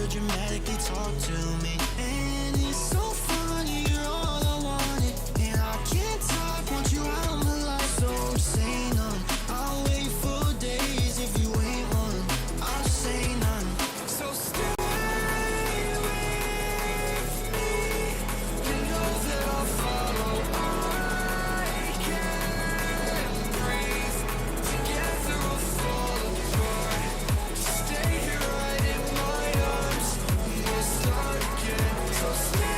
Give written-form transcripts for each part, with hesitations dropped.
dramatically talk to me. And it's so funny, you're all I wanted. And I can't talk, want you out of my life. So say none, I'll wait for days. If you ain't one, I'll say none. So stay with me. You know that I'll follow. I can't breathe. Together we'll fall apart. Stay here right in my arms. We'll start again. So stay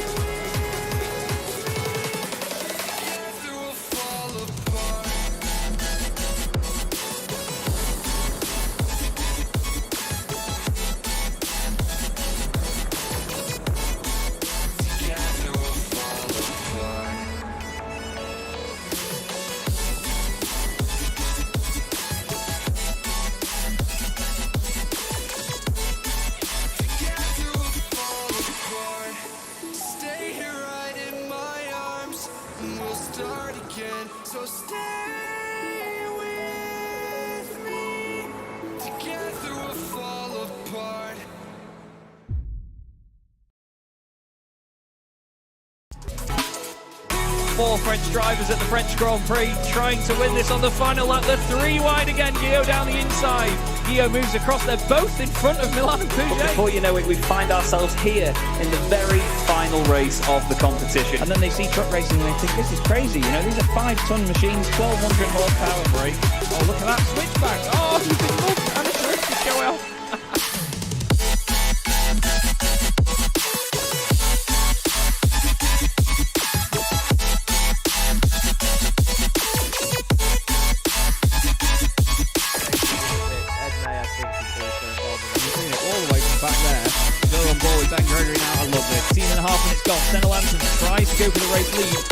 with me. Together we'll fall apart. Together we'll fall apart. Together we'll fall apart. Stay here right in my arms, and we'll start again. So stay with me. Together we'll fall apart. Four French drivers at the French Grand Prix trying to win this on the final lap. The three wide again, Guillaume down the inside. Guillaume moves across, they're both in front of Milan and But Pouget. before you know it, we find ourselves here in the very final race of the competition. And then they see truck racing and they think, this is crazy, you know, these are 5-ton machines, 1,200 horsepower brake. Oh, look at that switchback. Oh, you can look and a terrific go out. All the way from back there. Go on board with Ben Gregory now. I love it. 10.5 minutes gone. Senna Lanson tries to go for the race lead.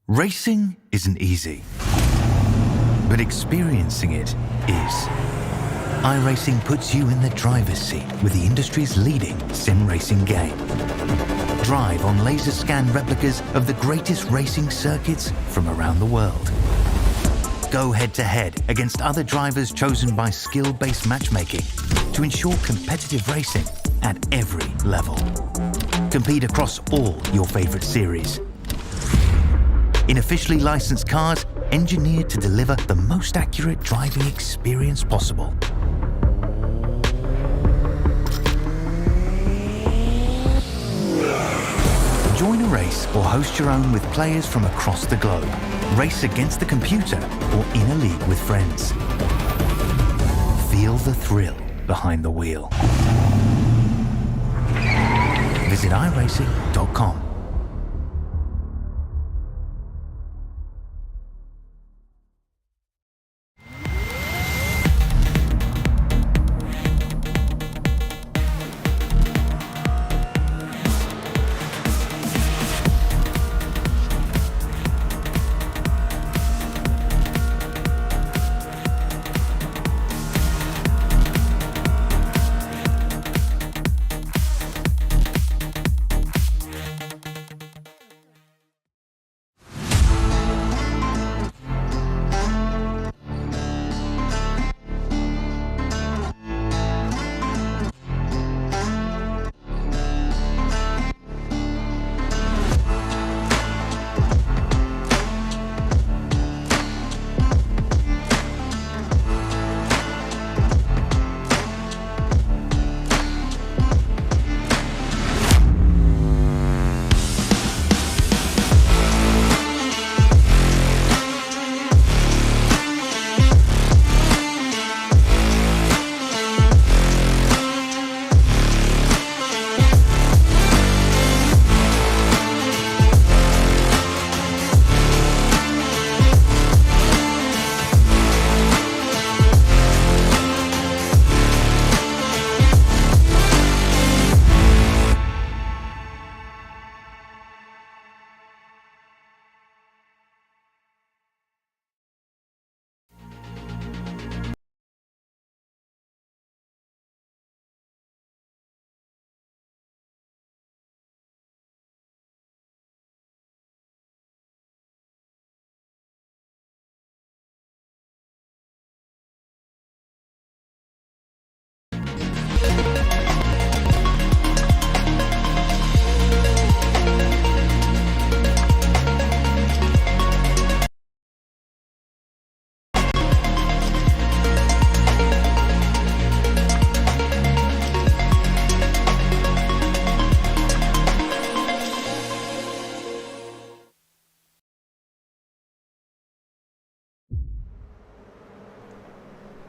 Racing isn't easy, but experiencing it is. iRacing puts you in the driver's seat with the industry's leading sim racing game. Drive on laser scan replicas of the greatest racing circuits from around the world. Go head to head against other drivers chosen by skill-based matchmaking to ensure competitive racing at every level. Compete across all your favorite series. In officially licensed cars, engineered to deliver the most accurate driving experience possible. Join a race or host your own with players from across the globe. Race against the computer or in a league with friends. Feel the thrill behind the wheel. Visit iRacing.com.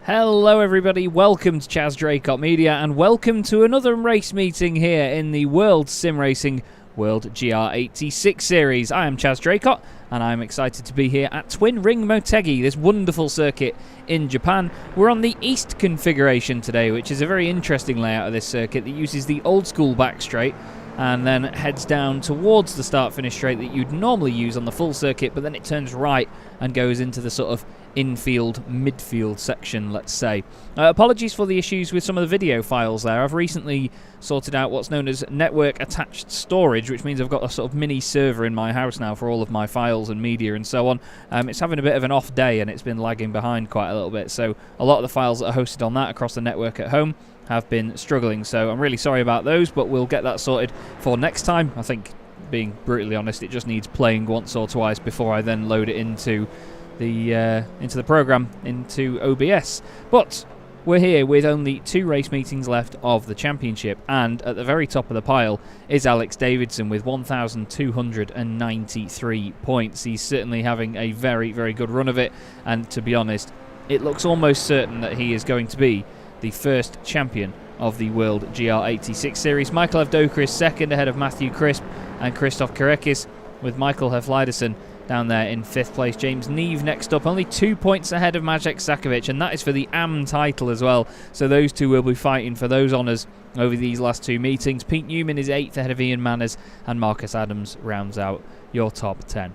Hello everybody, welcome to Chaz Draycott Media and welcome to another race meeting here in the World Sim Racing World GR86 series. I am Chaz Draycott and I'm excited to be here at Twin Ring Motegi, this wonderful circuit in Japan. We're on the East configuration today, which is a very interesting layout of this circuit that uses the old school back straight and then heads down towards the start-finish straight that you'd normally use on the full circuit, but then it turns right and goes into the sort of infield, midfield section, let's say. Apologies for the issues with some of the video files there. I've recently sorted out what's known as network attached storage, which means I've got a sort of mini server in my house now for all of my files and media and so on. It's having a bit of an off day and it's been lagging behind quite a little bit, so a lot of the files that are hosted on that across the network at home have been struggling, so I'm really sorry about those, but we'll get that sorted for next time. I think, being brutally honest, it just needs playing once or twice before I then load it into the program, into OBS. But we're here with only 2 race meetings left of the championship, and at the very top of the pile is Alex Davidson with 1,293 points. He's certainly having a very, very good run of it, and to be honest, it looks almost certain that he is going to be the first champion of the World GR86 series. Michael Avdoka is second ahead of Matthew Crisp and Christoph Karekis, with Michael Hefliderson down there in 5th place. James Neve next up, only 2 points ahead of Maciej Sakovic, and that is for the AM title as well. So those two will be fighting for those honours over these last 2 meetings. Pete Newman is 8th ahead of Ian Manners, and Marcus Adams rounds out your top 10.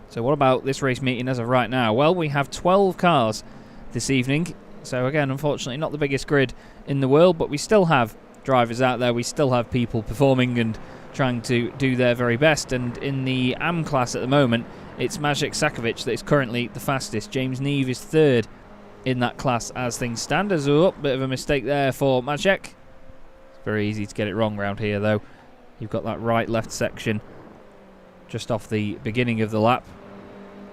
So what about this race meeting as of right now? Well, we have 12 cars this evening. So again, unfortunately not the biggest grid in the world, but we still have drivers out there, we still have people performing and trying to do their very best. And in the AM class at the moment, it's Maciej Sakovic that is currently the fastest. James Neve is 3rd in that class as things stand. There's a bit of a mistake there for Maciej. It's very easy to get it wrong round here though. You've got that right-left section just off the beginning of the lap.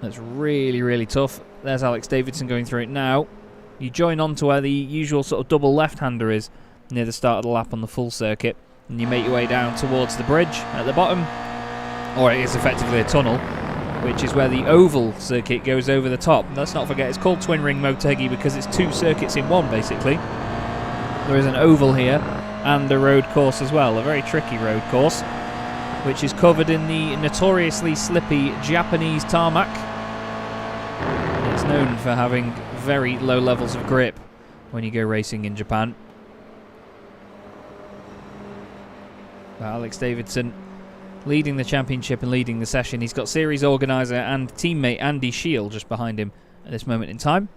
That's really, really tough. There's Alex Davidson going through it now. You join on to where the usual sort of double left-hander is near the start of the lap on the full circuit, and you make your way down towards the bridge at the bottom, or it is effectively a tunnel, which is where the oval circuit goes over the top. Let's not forget, it's called Twin Ring Motegi because it's 2 circuits in one, basically. There is an oval here and a road course as well, a very tricky road course, which is covered in the notoriously slippy Japanese tarmac. It's known for having very low levels of grip when you go racing in Japan. But Alex Davidson leading the championship and leading the session. He's got series organiser and teammate Andy Shield just behind him at this moment in time.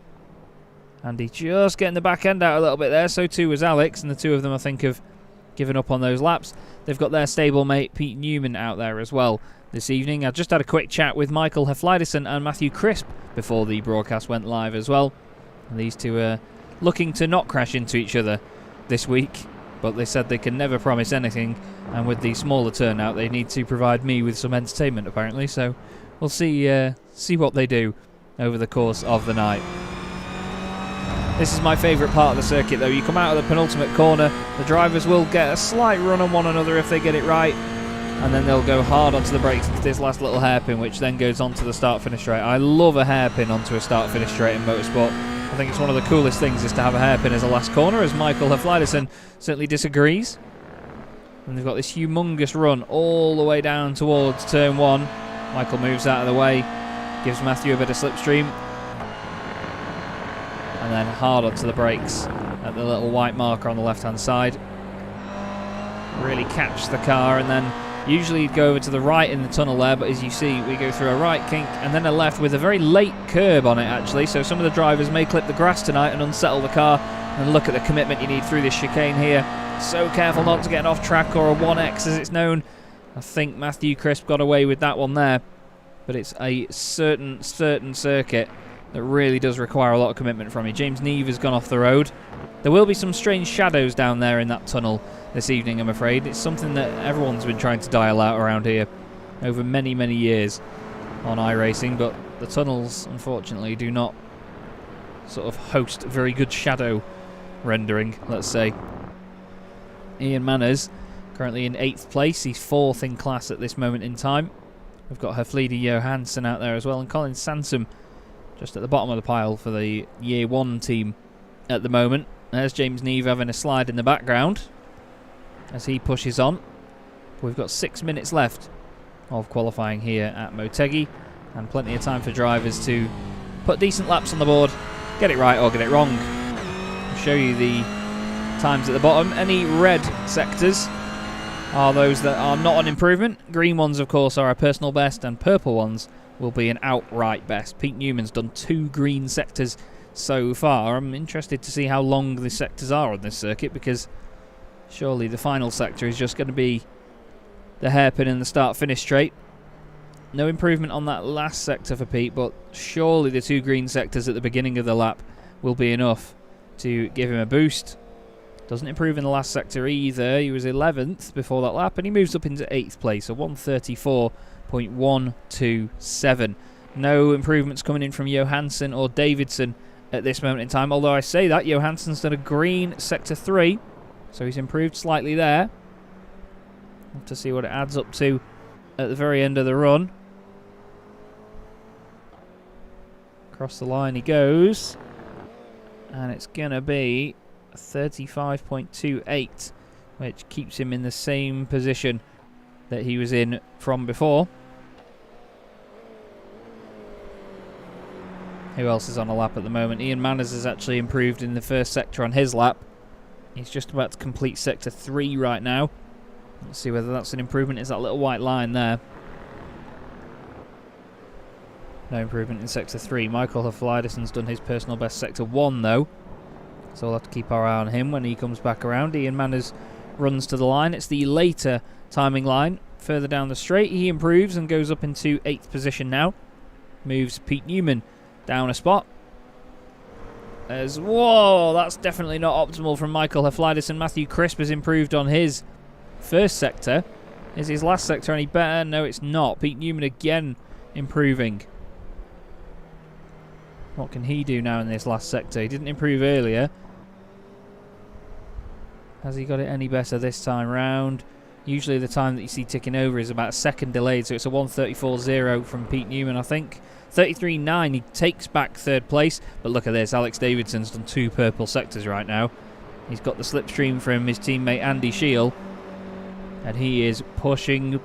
Andy just getting the back end out a little bit there, so too was Alex, and the two of them I think have given up on those laps. They've got their stablemate Pete Newman out there as well this evening. I just had a quick chat with Michael Hefliderson and Matthew Crisp before the broadcast went live as well. And these two are looking to not crash into each other this week, but they said they can never promise anything, and with the smaller turnout they need to provide me with some entertainment apparently, so we'll see what they do over the course of the night. This is my favourite part of the circuit though. You come out of the penultimate corner, the drivers will get a slight run on one another if they get it right, and then they'll go hard onto the brakes into this last little hairpin, which then goes onto the start-finish straight. I love a hairpin onto a start-finish straight in motorsport. I think it's one of the coolest things is to have a hairpin as a last corner, as Michael Hefliderson certainly disagrees. And they've got this humongous run all the way down towards turn 1. Michael moves out of the way, gives Matthew a bit of slipstream, and then hard onto the brakes at the little white marker on the left-hand side. Really catch the car, and then usually you'd go over to the right in the tunnel there, but as you see, we go through a right kink and then a left with a very late curb on it actually, so some of the drivers may clip the grass tonight and unsettle the car. And look at the commitment you need through this chicane here. So careful not to get an off track or a 1X as it's known. I think Matthew Crisp got away with that one there, but it's a certain circuit that really does require a lot of commitment from you. James Neve has gone off the road. There will be some strange shadows down there in that tunnel this evening, I'm afraid. It's something that everyone's been trying to dial out around here over many, many years on iRacing, but the tunnels, unfortunately, do not sort of host very good shadow rendering, let's say. Ian Manners, currently in 8th place. He's 4th in class at this moment in time. We've got Herflida Johansson out there as well, and Colin Sansom Just at the bottom of the pile for the Year 1 team at the moment. There's James Neve having a slide in the background as he pushes on. We've got 6 minutes left of qualifying here at Motegi, and plenty of time for drivers to put decent laps on the board, get it right or get it wrong. I'll show you the times at the bottom. Any red sectors are those that are not an improvement. Green ones, of course, are our personal best, and purple ones will be an outright best. Pete Newman's done 2 green sectors so far. I'm interested to see how long the sectors are on this circuit, because surely the final sector is just going to be the hairpin in the start-finish straight. No improvement on that last sector for Pete, but surely the 2 green sectors at the beginning of the lap will be enough to give him a boost. Doesn't improve in the last sector either. He was 11th before that lap, and he moves up into 8th place, so 134.127. No improvements coming in from Johansson or Davidson at this moment in time, although I say that, Johansson's done a green sector 3, so he's improved slightly there. We'll have to see what it adds up to at the very end of the run. Across the line he goes, and it's going to be 35.28, which keeps him in the same position that he was in from before. Who else is on a lap at the moment? Ian Manners has actually improved in the first sector on his lap. He's just about to complete sector 3 right now. Let's see whether that's an improvement. Is that little white line there? No improvement in sector 3. Michael Hafliderson's done his personal best sector 1 though, so we'll have to keep our eye on him when he comes back around. Ian Manners runs to the line. It's the later timing line further down the straight. He improves and goes up into 8th position now. Moves Pete Newman down a spot. Whoa, that's definitely not optimal from Michael Hafliderson. Matthew Crisp has improved on his first sector. Is his last sector any better? No, it's not. Pete Newman again improving. What can he do now in this last sector? He didn't improve earlier. Has he got it any better this time round? Usually the time that you see ticking over is about a second delayed, so it's a 1:34.0 from Pete Newman, I think. 33.9, he takes back 3rd place, but look at this, Alex Davidson's done 2 purple sectors right now. He's got the slipstream from his teammate Andy Shield, and he is pushing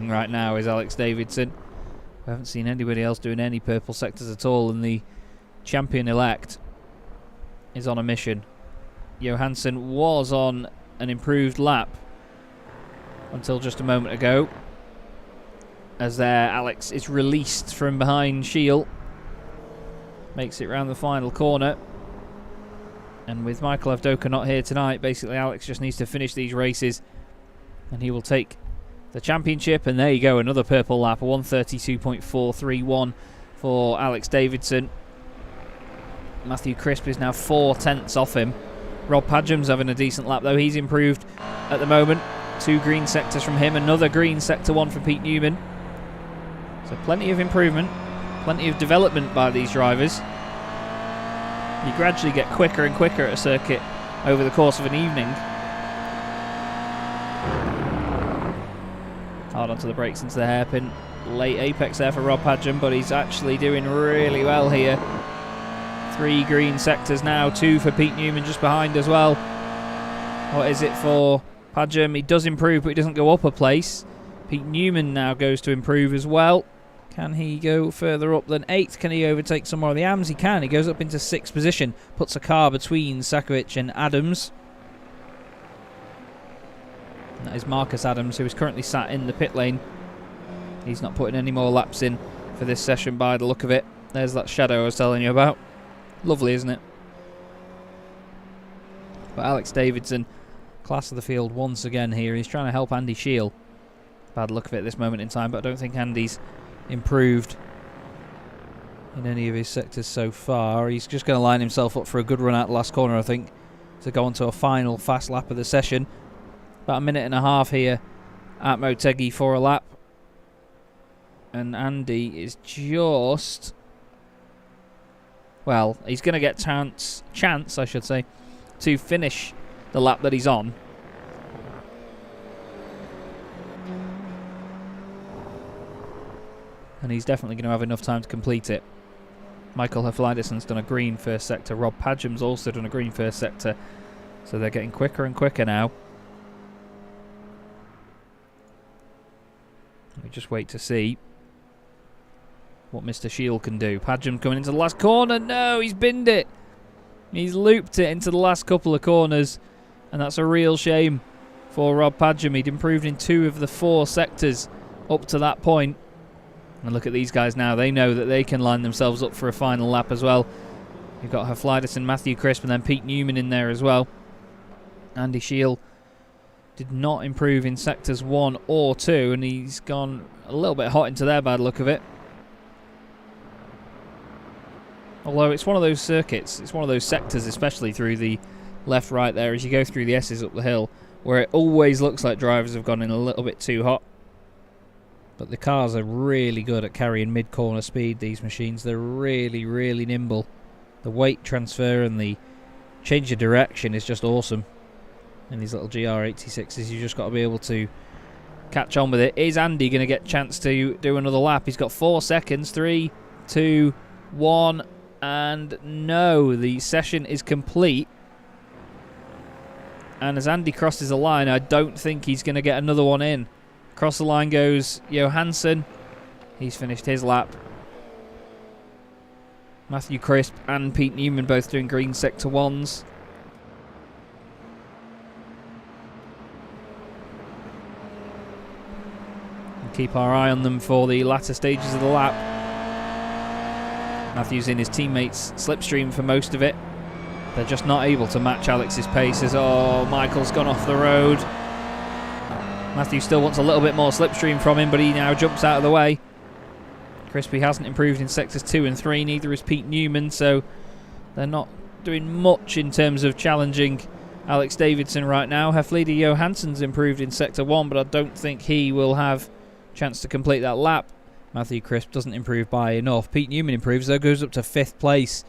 right now, is Alex Davidson. We haven't seen anybody else doing any purple sectors at all, and the champion-elect is on a mission. Johansson was on an improved lap until just a moment ago, as there Alex is released from behind Shield, makes it round the final corner, and with Michael Avdoka not here tonight, basically Alex just needs to finish these races and he will take the championship. And there you go, another purple lap, a 1:32.431 for Alex Davidson. Matthew Crisp is now 4/10 off him. Rob Padgham's having a decent lap though, he's improved at the moment. 2 green sectors from him, another green sector 1 for Pete Newman. So plenty of improvement, plenty of development by these drivers. You gradually get quicker and quicker at a circuit over the course of an evening. Hard onto the brakes into the hairpin. Late apex there for Rob Padgham, but he's actually doing really well here. 3 green sectors now, 2 for Pete Newman just behind as well. What is it for Padgham? He does improve, but he doesn't go up a place. Pete Newman now goes to improve as well. Can he go further up than 8th? Can he overtake some more of the AMs? He can. He goes up into 6th position. Puts a car between Sakovic and Adams. And that is Marcus Adams, who is currently sat in the pit lane. He's not putting any more laps in for this session by the look of it. There's that shadow I was telling you about. Lovely, isn't it? But Alex Davidson, class of the field once again here. He's trying to help Andy Shield. Bad look of it at this moment in time, but I don't think Andy's improved in any of his sectors so far. He's just going to line himself up for a good run out the last corner, I think, to go on to a final fast lap of the session. About a minute and a half here at Motegi for a lap. And Andy is just... well, he's going to get chance, I should say, to finish the lap that he's on. And he's definitely going to have enough time to complete it. Michael Haflidasson's done a green first sector. Rob Padgham's also done a green first sector. So they're getting quicker and quicker now. We just wait to see what Mr. Shield can do. Padgham coming into the last corner. No, he's binned it. He's looped it into the last couple of corners. And that's a real shame for Rob Padgham. He'd improved in 2 of the 4 sectors up to that point. And look at these guys now. They know that they can line themselves up for a final lap as well. You've got Haflidason, Matthew Crisp, and then Pete Newman in there as well. Andy Shield did not improve in sectors 1 or 2, and he's gone a little bit hot into there by the look of it. Although it's one of those circuits, it's one of those sectors, especially through the left-right there, as you go through the S's up the hill, where it always looks like drivers have gone in a little bit too hot. But the cars are really good at carrying mid-corner speed, these machines. They're really, really nimble. The weight transfer and the change of direction is just awesome. In these little GR86s, you just got to be able to catch on with it. Is Andy going to get a chance to do another lap? He's got 4 seconds. 3, 2, 1, and no. The session is complete. And as Andy crosses the line, I don't think he's going to get another one in. Across the line goes Johansson. He's finished his lap. Matthew Crisp and Pete Newman both doing green sector 1s. We'll keep our eye on them for the latter stages of the lap. Matthew's in his teammates' slipstream for most of it. They're just not able to match Alex's paces. Oh, Michael's gone off the road. Matthew still wants a little bit more slipstream from him, but he now jumps out of the way. Crispy hasn't improved in sectors 2 and 3, neither is Pete Newman, so they're not doing much in terms of challenging Alex Davidson right now. Haflida Johansson's improved in sector 1, but I don't think he will have a chance to complete that lap. Matthew Crisp doesn't improve by enough. Pete Newman improves, though, goes up to 5th place,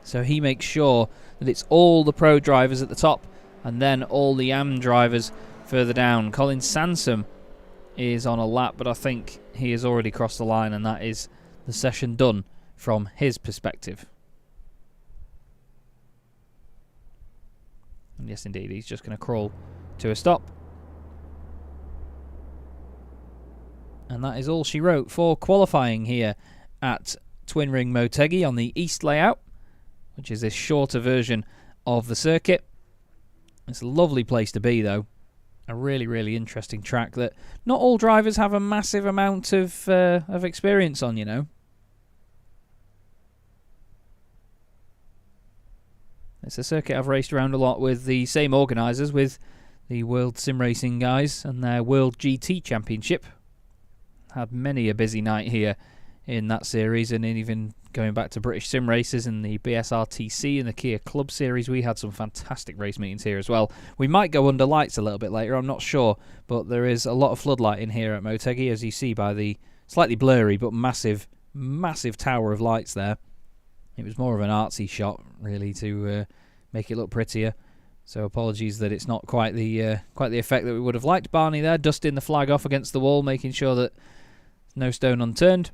so he makes sure that it's all the pro drivers at the top and then all the AM drivers further down. Colin Sansom is on a lap, but I think he has already crossed the line, and that is the session done from his perspective. And yes, indeed, he's just going to crawl to a stop. And that is all she wrote for qualifying here at Twin Ring Motegi on the East layout, which is this shorter version of the circuit. It's a lovely place to be, though. A really, really interesting track that not all drivers have a massive amount of experience on, you know. It's a circuit I've raced around a lot with the same organisers, with the World Sim Racing guys and their World GT Championship. Had many a busy night here in that series, and even going back to British Sim Races and the BSRTC and the Kia Club Series, we had some fantastic race meetings here as well. We might go under lights a little bit later, I'm not sure, but there is a lot of floodlight in here at Motegi, as you see by the slightly blurry but massive, massive tower of lights there. It was more of an artsy shot, really, to make it look prettier. So apologies that it's not quite the effect that we would have liked. Barney there, dusting the flag off against the wall, making sure that no stone unturned.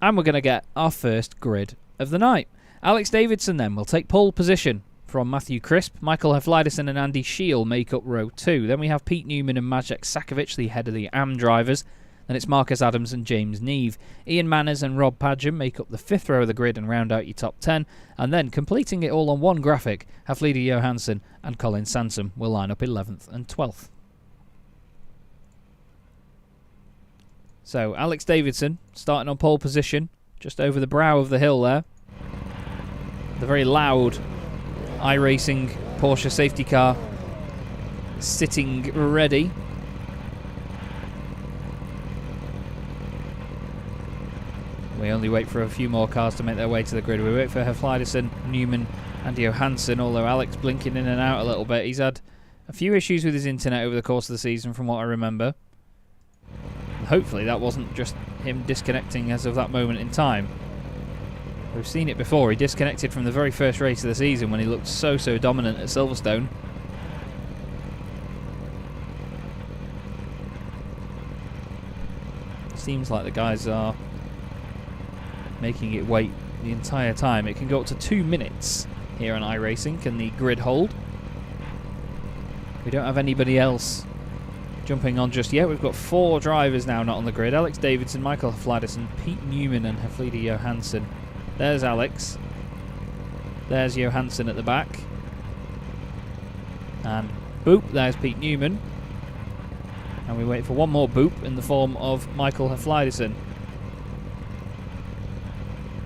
And we're going to get our first grid of the night. Alex Davidson then will take pole position from Matthew Crisp. Michael Haflidason and Andy Shield make up row 2. Then we have Pete Newman and Maciej Sakovic, the head of the AM drivers. Then it's Marcus Adams and James Neve. Ian Manners and Rob Padgham make up the 5th row of the grid and round out your top 10. And then, completing it all on one graphic, Haflida Johansson and Colin Sansom will line up 11th and 12th. So, Alex Davidson starting on pole position, just over the brow of the hill there. The very loud iRacing Porsche safety car sitting ready. We only wait for a few more cars to make their way to the grid. We wait for Haflidason, Newman and Johansson, although Alex blinking in and out a little bit. He's had a few issues with his internet over the course of the season, from what I remember. Hopefully that wasn't just him disconnecting as of that moment in time. We've seen it before. He disconnected from the very first race of the season when he looked so dominant at Silverstone. Seems like the guys are making it the entire time. It can go up to 2 minutes here on iRacing. Can the grid hold? We don't have anybody else jumping on just yet. We've got 4 drivers now not on the grid. Alex Davidson, Michael Hafliderson, Pete Newman and Haflider Johansson. There's Alex. There's Johansson at the back. And boop, there's Pete Newman. And we wait for one more boop in the form of Michael Hafliderson.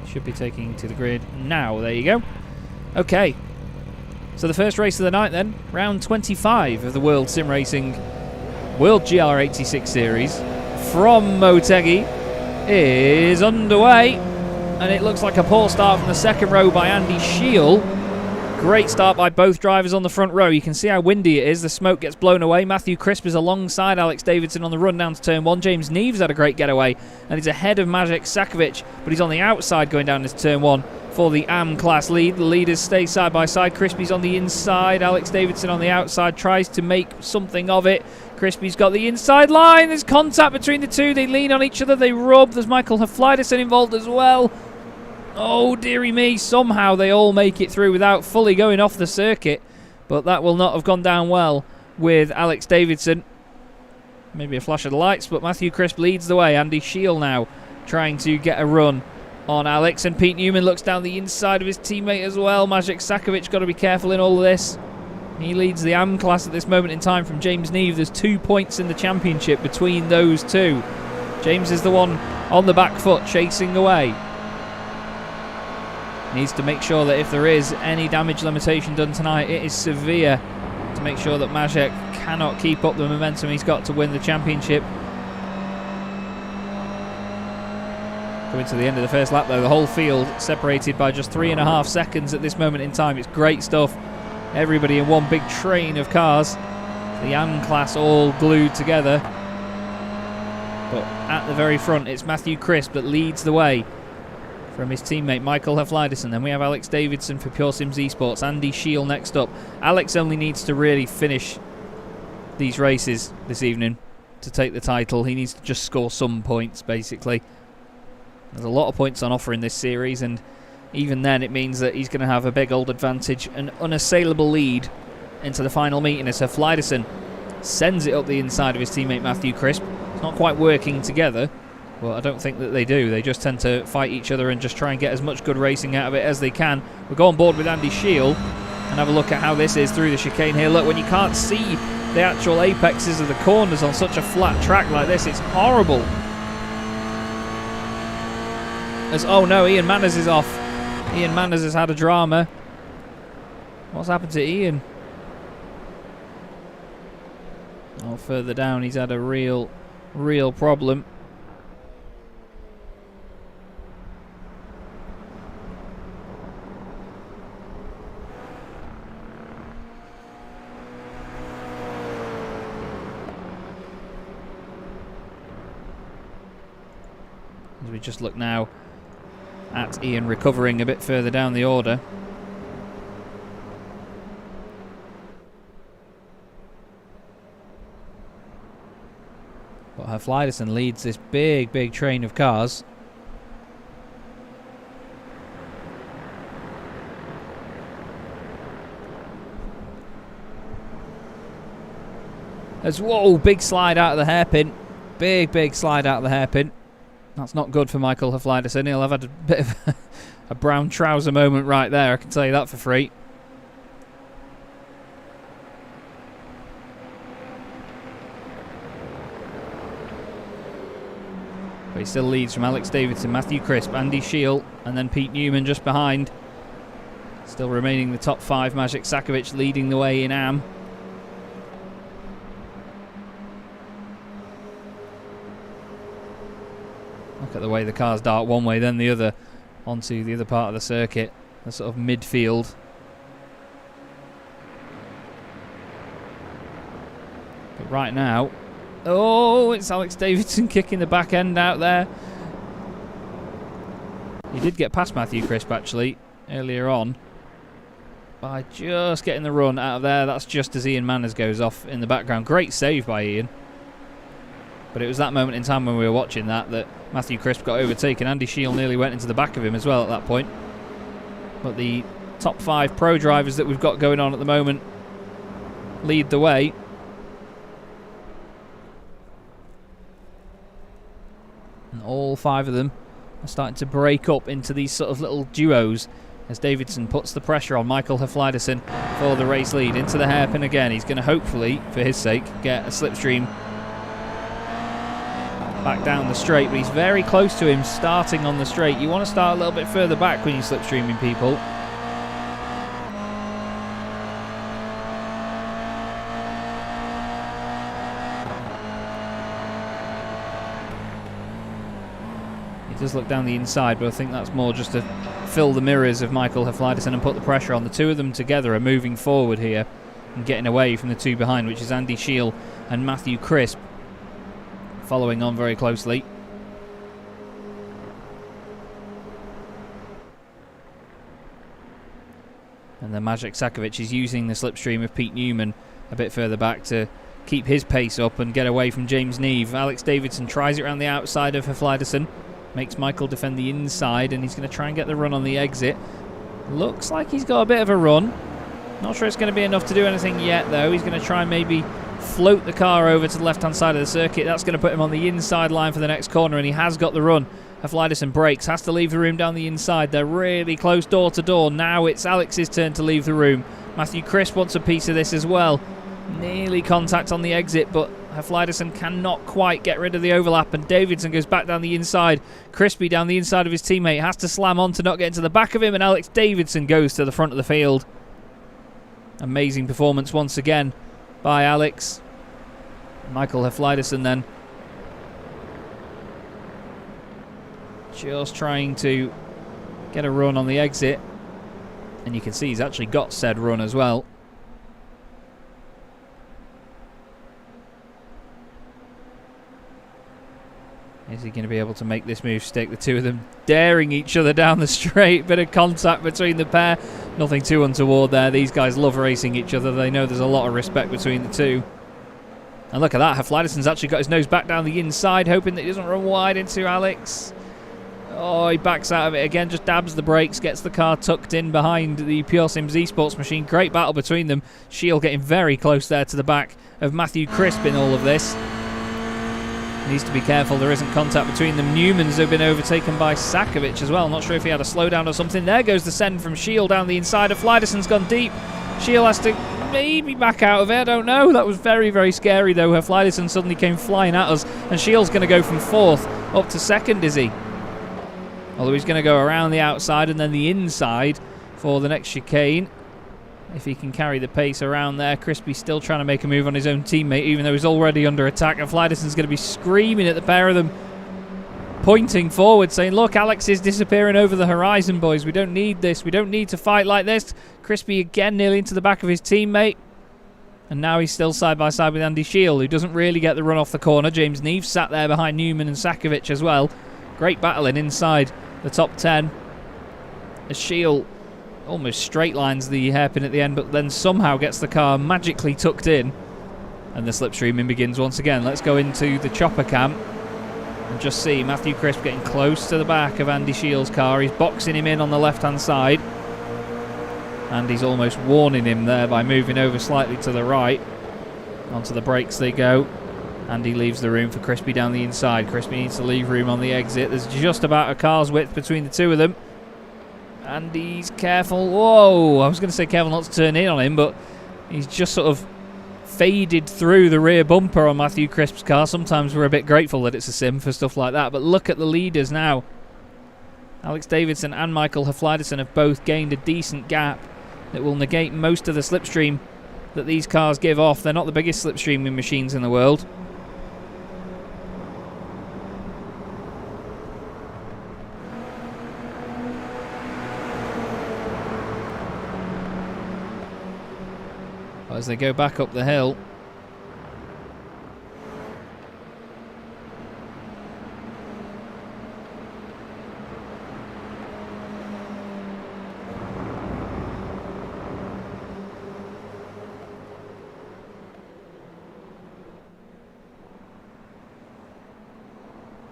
Should be taking to the grid now. There you go. Okay. So the first race of the night then. Round 25 of the World Sim Racing World GR86 Series from Motegi is underway. And it looks like a poor start from the second row by Andy Scheel. Great start by both drivers on the front row. You can see how windy it is. The smoke gets blown away. Matthew Crisp is alongside Alex Davidson on the run down to turn 1. James Neves had a great getaway and he's ahead of Maciej Sakovic, but he's on the outside going down into turn 1 for the AM class lead. The leaders stay side by side. Crispy's on the inside. Alex Davidson on the outside tries to make something of it. Crispy's got the inside line. There's contact between the two. They lean on each other. They rub. There's Michael Hafliderson involved as well. Oh, dearie me. Somehow they all make it through without fully going off the circuit. But that will not have gone down well with Alex Davidson. Maybe a flash of the lights, but Matthew Crisp leads the way. Andy Scheel now trying to get a run on Alex. And Pete Newman looks down the inside of his teammate as well. Maciej Sakovic got to be careful in all of this. He leads the AM class at this moment in time from James Neves. There's 2 points in the championship between those two. James is the one on the back foot chasing away. Needs to make sure that if there is any damage limitation done tonight, it is severe, to make sure that Maciej cannot keep up the momentum he's got to win the championship. Coming to the end of the first lap though, the whole field separated by just 3.5 seconds at this moment in time. It's great stuff. Everybody in one big train of cars. The AM class all glued together. But at the very front, it's Matthew Crisp that leads the way from his teammate Michael Hafliderson. Then we have Alex Davidson for Pure Sims Esports. Andy Scheel next up. Alex only needs to really finish these races this evening to take the title. He needs to just score some points, basically. There's a lot of points on offer in this series, and even then it means that he's going to have a big old advantage, an unassailable lead into the final meeting as Hafliderson sends it up the inside of his teammate Matthew Crisp. It's not quite working together. Well, I don't think that they do. They just tend to fight each other and just try and get as much good racing out of it as they can. We'll go on board with Andy Scheel and have a look at how this is through the chicane here. Look, when you can't see the actual apexes of the corners on such a flat track like this, it's horrible. Oh no, Ian Manners is off. Ian Manners has had a drama. What's happened to Ian? Oh, further down he's had a real problem. As we just look now at Ian recovering a bit further down the order. But Hafliderson leads this big train of cars. As whoa, big slide out of the hairpin. Big slide out of the hairpin. That's not good for Michael Hafliderson. He'll have had a bit of a brown trouser moment right there, I can tell you that for free. But he still leads from Alex Davidson, Matthew Crisp, Andy Scheel, and then Pete Newman just behind. Still remaining the top 5, Maciej Sakovic leading the way in AM. Look at the way the cars dart one way then the other onto the other part of the circuit, the sort of midfield. But right now, oh, it's Alex Davidson kicking the back end out there. He did get past Matthew Crisp actually earlier on by just getting the run out of there. That's just as Ian Manners goes off in the background. Great save by Ian. But it was that moment in time when we were watching that Matthew Crisp got overtaken. Andy Shield nearly went into the back of him as well at that point. But the top 5 pro drivers that we've got going on at the moment lead the way. And all 5 of them are starting to break up into these sort of little duos as Davidson puts the pressure on Michael Haflidason for the race lead. Into the hairpin again. He's going to hopefully, for his sake, get a slipstream back down the straight, but he's very close to him starting on the straight. You want to start a little bit further back when you're slipstreaming people. He does look down the inside, but I think that's more just to fill the mirrors of Michael Haflidason and put the pressure on. The two of them together are moving forward here and getting away from the two behind, which is Andy Shield and Matthew Crisp, following on very closely. And then Maciej Sakovic is using the slipstream of Pete Newman a bit further back to keep his pace up and get away from James Neve. Alex Davidson tries it around the outside of Haflidason, makes Michael defend the inside, and he's going to try and get the run on the exit. Looks like he's got a bit of a run. Not sure it's going to be enough to do anything yet, though. He's going to try and maybe float the car over to the left-hand side of the circuit. That's going to put him on the inside line for the next corner, and he has got the run. Haflidason brakes, has to leave the room down the inside. They're really close door to door. Now it's Alex's turn to leave the room. Matthew Crisp wants a piece of this as well. Nearly contact on the exit, but Haflidason cannot quite get rid of the overlap, and Davidson goes back down the inside. Crispy down the inside of his teammate, has to slam on to not get into the back of him, and Alex Davidson goes to the front of the field. Amazing performance once again by Alex. Michael Haflidason then just trying to get a run on the exit, and you can see he's actually got said run as well. Is he going to be able to make this move stick? The two of them daring each other down the straight. Bit of contact between the pair. Nothing too untoward there. These guys love racing each other. They know there's a lot of respect between the two. And look at that. Haflidason's actually got his nose back down the inside, hoping that he doesn't run wide into Alex. Oh, he backs out of it again. Just dabs the brakes. Gets the car tucked in behind the Pure Sims Esports machine. Great battle between them. Shield getting very close there to the back of Matthew Crisp in all of this. Needs to be careful there isn't contact between them. Newman's have been overtaken by Sakovic as well. Not sure if he had a slowdown or something. There goes the send from Shield down the inside. Haflidason's gone deep. Shield has to maybe back out of it. I don't know. That was very, very scary though. Haflidason suddenly came flying at us, and Shield's going to go from 4th up to 2nd, is he? Although he's going to go around the outside and then the inside for the next chicane. If he can carry the pace around there. Crispy still trying to make a move on his own teammate, even though he's already under attack. And Haflidason's going to be screaming at the pair of them, pointing forward, saying, look, Alex is disappearing over the horizon, boys. We don't need this. We don't need to fight like this. Crispy again nearly into the back of his teammate. And now he's still side by side with Andy Shield, who doesn't really get the run off the corner. James Neve sat there behind Newman and Sakovic as well. Great battling inside the top 10. As Shield almost straight lines the hairpin at the end, but then somehow gets the car magically tucked in, and the slipstreaming begins once again. Let's go into the chopper cam and just see Matthew Crisp getting close to the back of Andy Shield's car. He's boxing him in on the left hand side, and he's almost warning him there by moving over slightly to the right. Onto the brakes they go. Andy leaves the room for Crispy down the inside. Crispy needs to leave room on the exit. There's just about a car's width between the two of them. Andy's careful. Whoa, I was going to say careful not to turn in on him, but he's just sort of faded through the rear bumper on Matthew Crisp's car. Sometimes we're a bit grateful that it's a sim for stuff like that, but look at the leaders now. Alex Davidson and Michael Haflidason have both gained a decent gap that will negate most of the slipstream that these cars give off. They're not the biggest slipstreaming machines in the world. As they go back up the hill,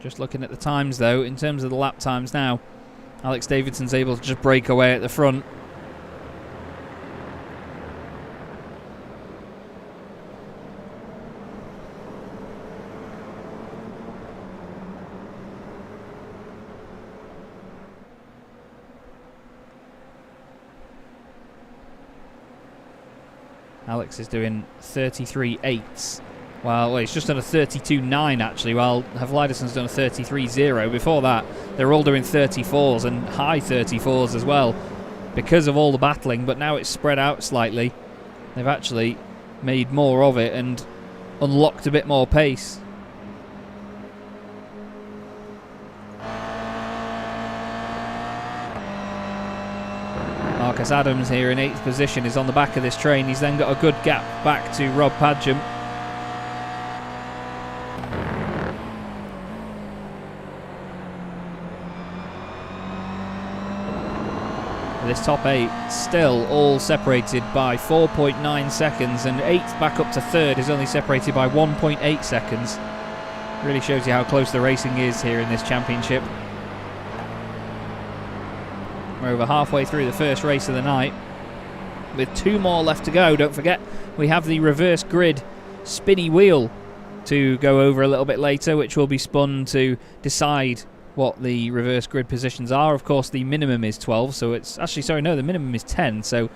Just looking at the times, though, in terms of the lap times now, Alex Davidson's able to just break away at the front. Alex is doing 33.8s. Well, he's just done a 32.9 actually, while Haflidasson's done a 33.0. Before that, they're all doing 34s and high 34s as well because of all the battling, but now it's spread out slightly. They've actually made more of it and unlocked a bit more pace. Marcus Adams here in 8th position is on the back of this train. He's then got a good gap back to Rob Padgham. This top 8 still all separated by 4.9 seconds, and 8th back up to 3rd is only separated by 1.8 seconds. Really shows you how close the racing is here in this championship. We're over halfway through the first race of the night with 2 more left to go. Don't forget, we have the reverse grid spinny wheel to go over a little bit later, which will be spun to decide what the reverse grid positions are. Of course, the minimum is 12, so it's actually, sorry, no, the minimum is 10, so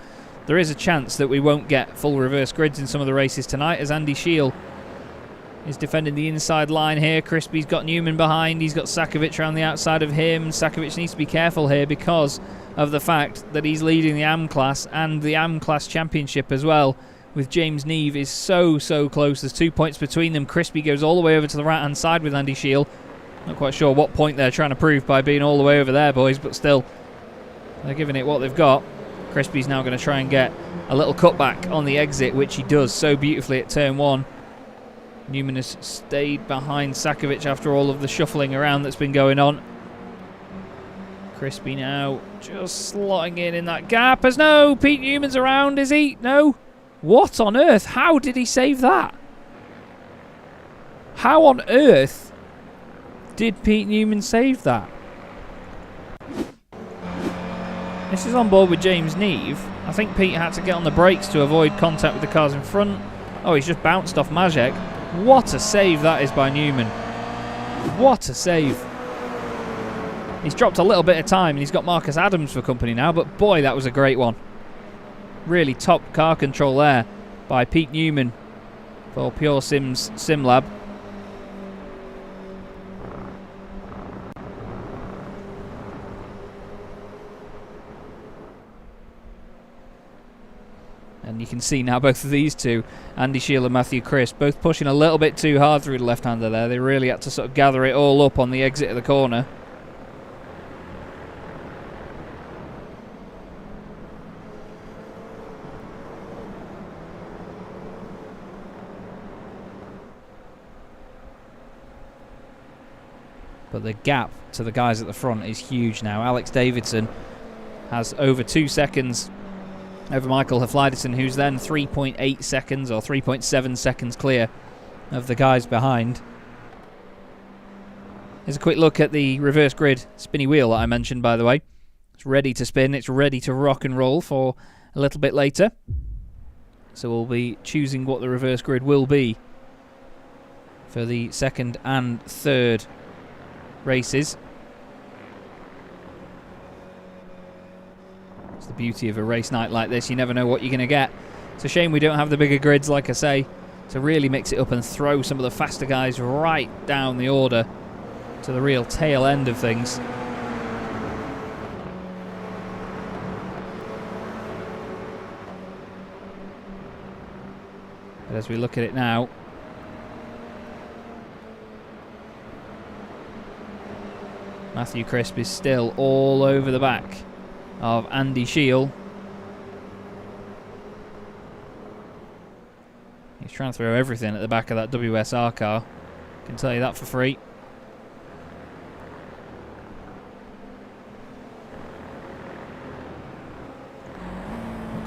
there is a chance that we won't get full reverse grids in some of the races tonight, as Andy Shiel is defending the inside line here. Crispy's got Newman behind, he's got Sakovic around the outside of him. Sakovic needs to be careful here because of the fact that he's leading the AM class and the AM class championship as well, with James Neve is so close. There's 2 points between them. Crispy goes all the way over to the right hand side with Andy Shiel. Not quite sure what point they're trying to prove by being all the way over there, boys, but still, they're giving it what they've got. Crispy's now going to try and get a little cutback on the exit, which he does so beautifully at turn 1. Newman has stayed behind Sakovic after all of the shuffling around that's been going on. Crispy now just slotting in that gap. As no, Pete Newman's around, is he? No? What on earth? How did he save that? How on earth did Pete Newman save that? This is on board with James Neve. I think Pete had to get on the brakes to avoid contact with the cars in front. Oh, he's just bounced off Majek. What a save that is by Newman. What a save. He's dropped a little bit of time and he's got Marcus Adams for company now, but boy, that was a great one. Really top car control there by Pete Newman for Pure Sims SimLab. And you can see now both of these two, Andy Shiel and Matthew Crisp, both pushing a little bit too hard through the left-hander there. They really had to sort of gather it all up on the exit of the corner. But the gap to the guys at the front is huge now. Alex Davidson has over 2 seconds over Michael Haflidason, who's then 3.8 seconds or 3.7 seconds clear of the guys behind. Here's a quick look at the reverse grid spinny wheel that I mentioned, by the way. It's ready to spin, it's ready to rock and roll for a little bit later. So we'll be choosing what the reverse grid will be for the second and third races. It's the beauty of a race night like this. You never know what you're going to get. It's a shame we don't have the bigger grids, like I say, to really mix it up and throw some of the faster guys right down the order to the real tail end of things. But as we look at it now, Matthew Crisp is still all over the back of Andy Shiel. He's trying to throw everything at the back of that WSR car. I can tell you that for free.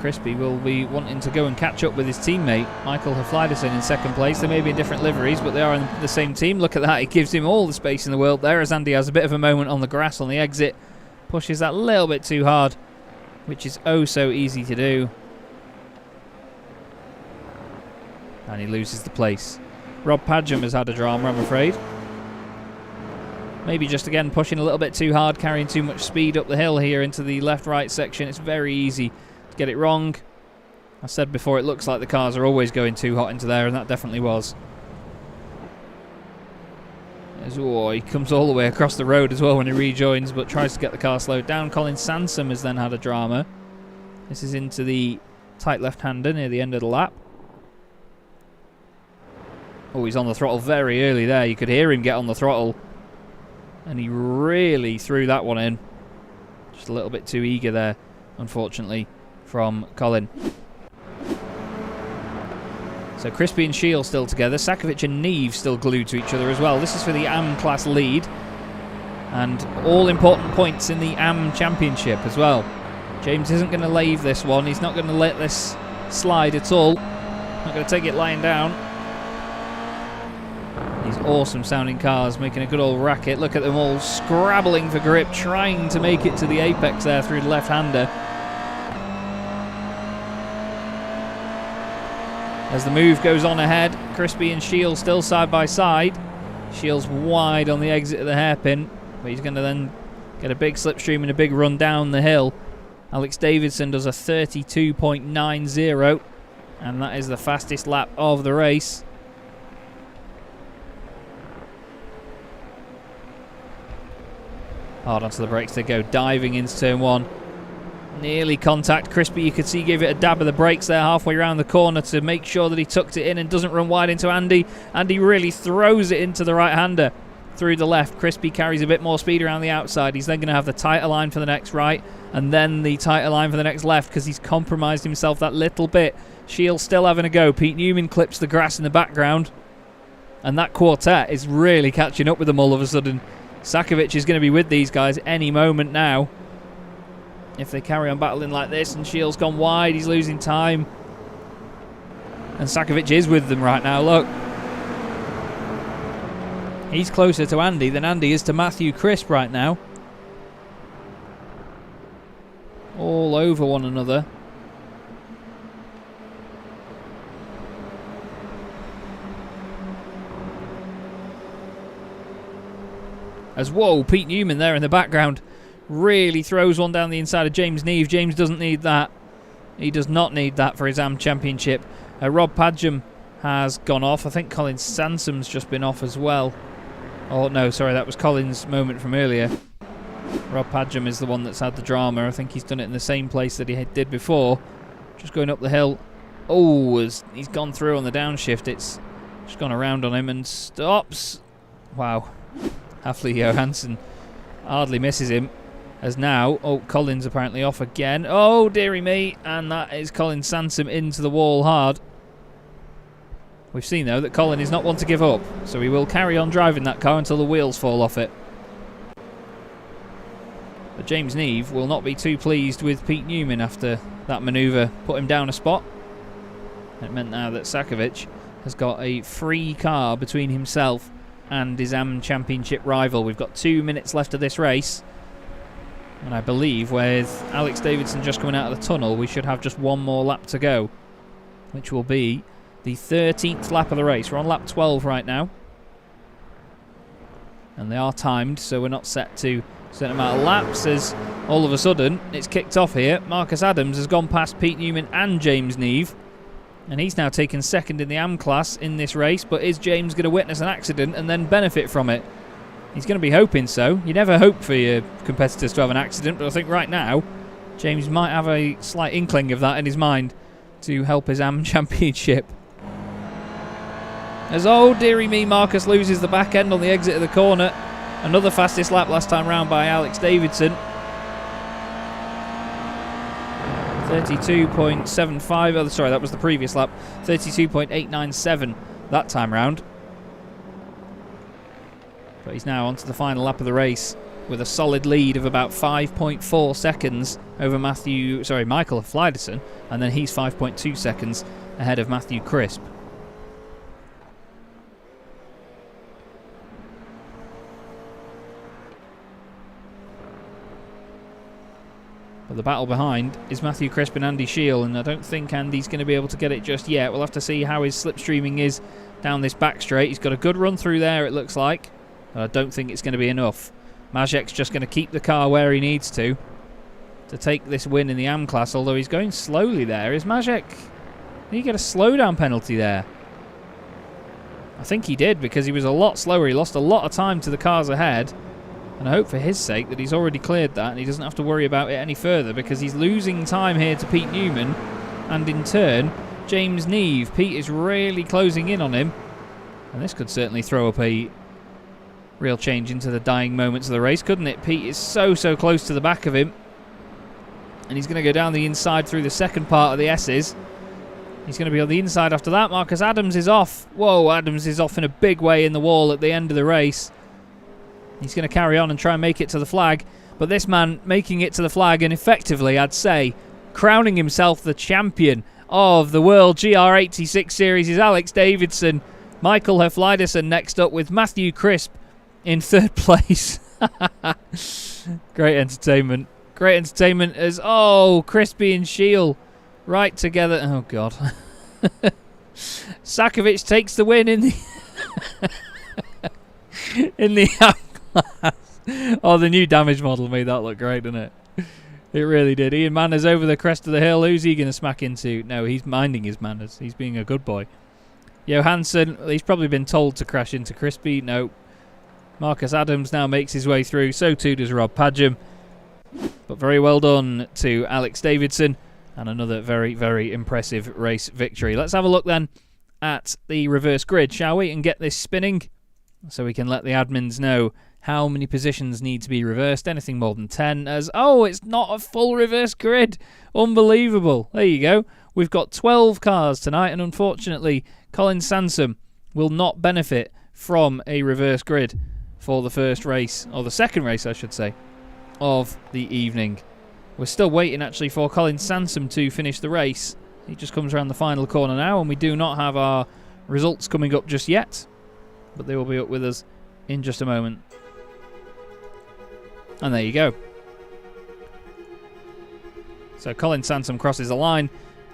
Crispy will be wanting to go and catch up with his teammate, Michael Hafliderson, in second place. They may be in different liveries, but they are in the same team. Look at that. It gives him all the space in the world there, as Andy has a bit of a moment on the grass on the exit. Pushes that a little bit too hard, which is oh so easy to do. And he loses the place. Rob Padgham has had a drama, I'm afraid. Maybe just again pushing a little bit too hard, carrying too much speed up the hill here into the left-right section. It's very easy to get it wrong. I said before, it looks like the cars are always going too hot into there, and that definitely was. Oh, he comes all the way across the road as well when he rejoins, but tries to get the car slowed down. Colin Sansom has then had a drama. This is into the tight left-hander near the end of the lap. Oh, he's on the throttle very early there. You could hear him get on the throttle. And he really threw that one in. Just a little bit too eager there, unfortunately, from Colin. So Crispy and Shield still together. Sakovic and Neve still glued to each other as well. This is for the AM class lead. And all important points in the AM championship as well. James isn't going to leave this one. He's not going to let this slide at all. Not going to take it lying down. These awesome sounding cars making a good old racket. Look at them all scrabbling for grip, trying to make it to the apex there through the left-hander. As the move goes on ahead, Crispy and Shield still side by side. Shield's wide on the exit of the hairpin, but he's going to then get a big slipstream and a big run down the hill. Alex Davidson does a 32.90, and that is the fastest lap of the race. Hard onto the brakes they go, diving into turn one. Nearly contact. Crispy, you could see, give it a dab of the brakes there halfway around the corner to make sure that he tucked it in and doesn't run wide into Andy. Andy really throws it into the right-hander through the left. Crispy carries a bit more speed around the outside. He's then going to have the tighter line for the next right and then the tighter line for the next left because he's compromised himself that little bit. Shield still having a go. Pete Newman clips the grass in the background. And that quartet is really catching up with them all of a sudden. Sakovic is going to be with these guys any moment now. If they carry on battling like this, and Shield's gone wide, he's losing time. And Sakovic is with them right now, look. He's closer to Andy than Andy is to Matthew Crisp right now. All over one another. As, whoa, Pete Newman there in the background really throws one down the inside of James Neve. James doesn't need that. He does not need that for his AM Championship. Rob Padgham has gone off. I think Colin Sansom's just been off as well. Oh, no, sorry, that was Colin's moment from earlier. Rob Padgham is the one that's had the drama. I think he's done it in the same place that he did before. Just going up the hill. Oh, as he's gone through on the downshift. It's just gone around on him and stops. Wow. Hafley Johansson hardly misses him. As now, oh, Colin's apparently off again. Oh, dearie me. And that is Colin Sansom into the wall hard. We've seen, though, that Colin is not one to give up. So he will carry on driving that car until the wheels fall off it. But James Neve will not be too pleased with Pete Newman after that manoeuvre put him down a spot. It meant now that Sakovic has got a free car between himself and his AM Championship rival. We've got 2 minutes left of this race. And I believe with Alex Davidson just coming out of the tunnel, we should have just one more lap to go, which will be the 13th lap of the race. We're on lap 12 right now. And they are timed, so we're not set to a certain amount of laps, as all of a sudden it's kicked off here. Marcus Adams has gone past Pete Newman and James Neve. And he's now taken second in the AM class in this race, but is James going to witness an accident and then benefit from it? He's going to be hoping so. You never hope for your competitors to have an accident, but I think right now James might have a slight inkling of that in his mind to help his AM Championship. As, oh dearie me, Marcus loses the back end on the exit of the corner. Another fastest lap last time round by Alex Davidson. 32.75, oh sorry, that was the previous lap. 32.897 that time round. But he's now on to the final lap of the race. with a solid lead of about 5.4 seconds over Michael Flyderson, and then he's 5.2 seconds ahead of Matthew Crisp. But the battle behind is Matthew Crisp and Andy Shiel, and I don't think Andy's going to be able to get it just yet. We'll have to see how his slipstreaming is down this back straight. He's got a good run through there, it looks like, but I don't think it's going to be enough. Majek's just going to keep the car where he needs to take this win in the AM class, although he's going slowly there. Is Majek... Did he get a slowdown penalty there? I think he did, because he was a lot slower. He lost a lot of time to the cars ahead. And I hope for his sake that he's already cleared that and he doesn't have to worry about it any further, because he's losing time here to Pete Newman and in turn James Neve. Pete is really closing in on him, and this could certainly throw up a real change into the dying moments of the race, couldn't it? Pete is so close to the back of him, and he's going to go down the inside through the second part of the S's. He's going to be on the inside after that. Marcus Adams is off. Whoa, Adams is off in a big way in the wall at the end of the race. He's going to carry on and try and make it to the flag. But this man making it to the flag and effectively, I'd say, crowning himself the champion of the World GR86 Series is Alex Davidson. Michael Hofleiderson next up with Matthew Crisp in third place. Great entertainment. Great entertainment as, Crispy and Shiel right together. Oh, God. Sakovic takes the win in the... in the AM class. Oh, the new damage model made that look great, didn't it? It really did. Ian Manners over the crest of the hill. Who's he going to smack into? No, he's minding his manners. He's being a good boy. Johansson, he's probably been told to crash into Crispy. No. Marcus Adams now makes his way through. So too does Rob Padgham. But very well done to Alex Davidson. And another very impressive race victory. Let's have a look then at the reverse grid, shall we? And get this spinning so we can let the admins know how many positions need to be reversed. Anything more than 10 as... Oh, it's not a full reverse grid. Unbelievable. There you go. We've got 12 cars tonight, and unfortunately, Colin Sansom will not benefit from a reverse grid for the first race, or the second race, I should say, of the evening. We're still waiting, actually, for Colin Sansom to finish the race. He just comes around the final corner now, and we do not have our results coming up just yet, but they will be up with us in just a moment. And there you go. So Colin Sansom crosses the line,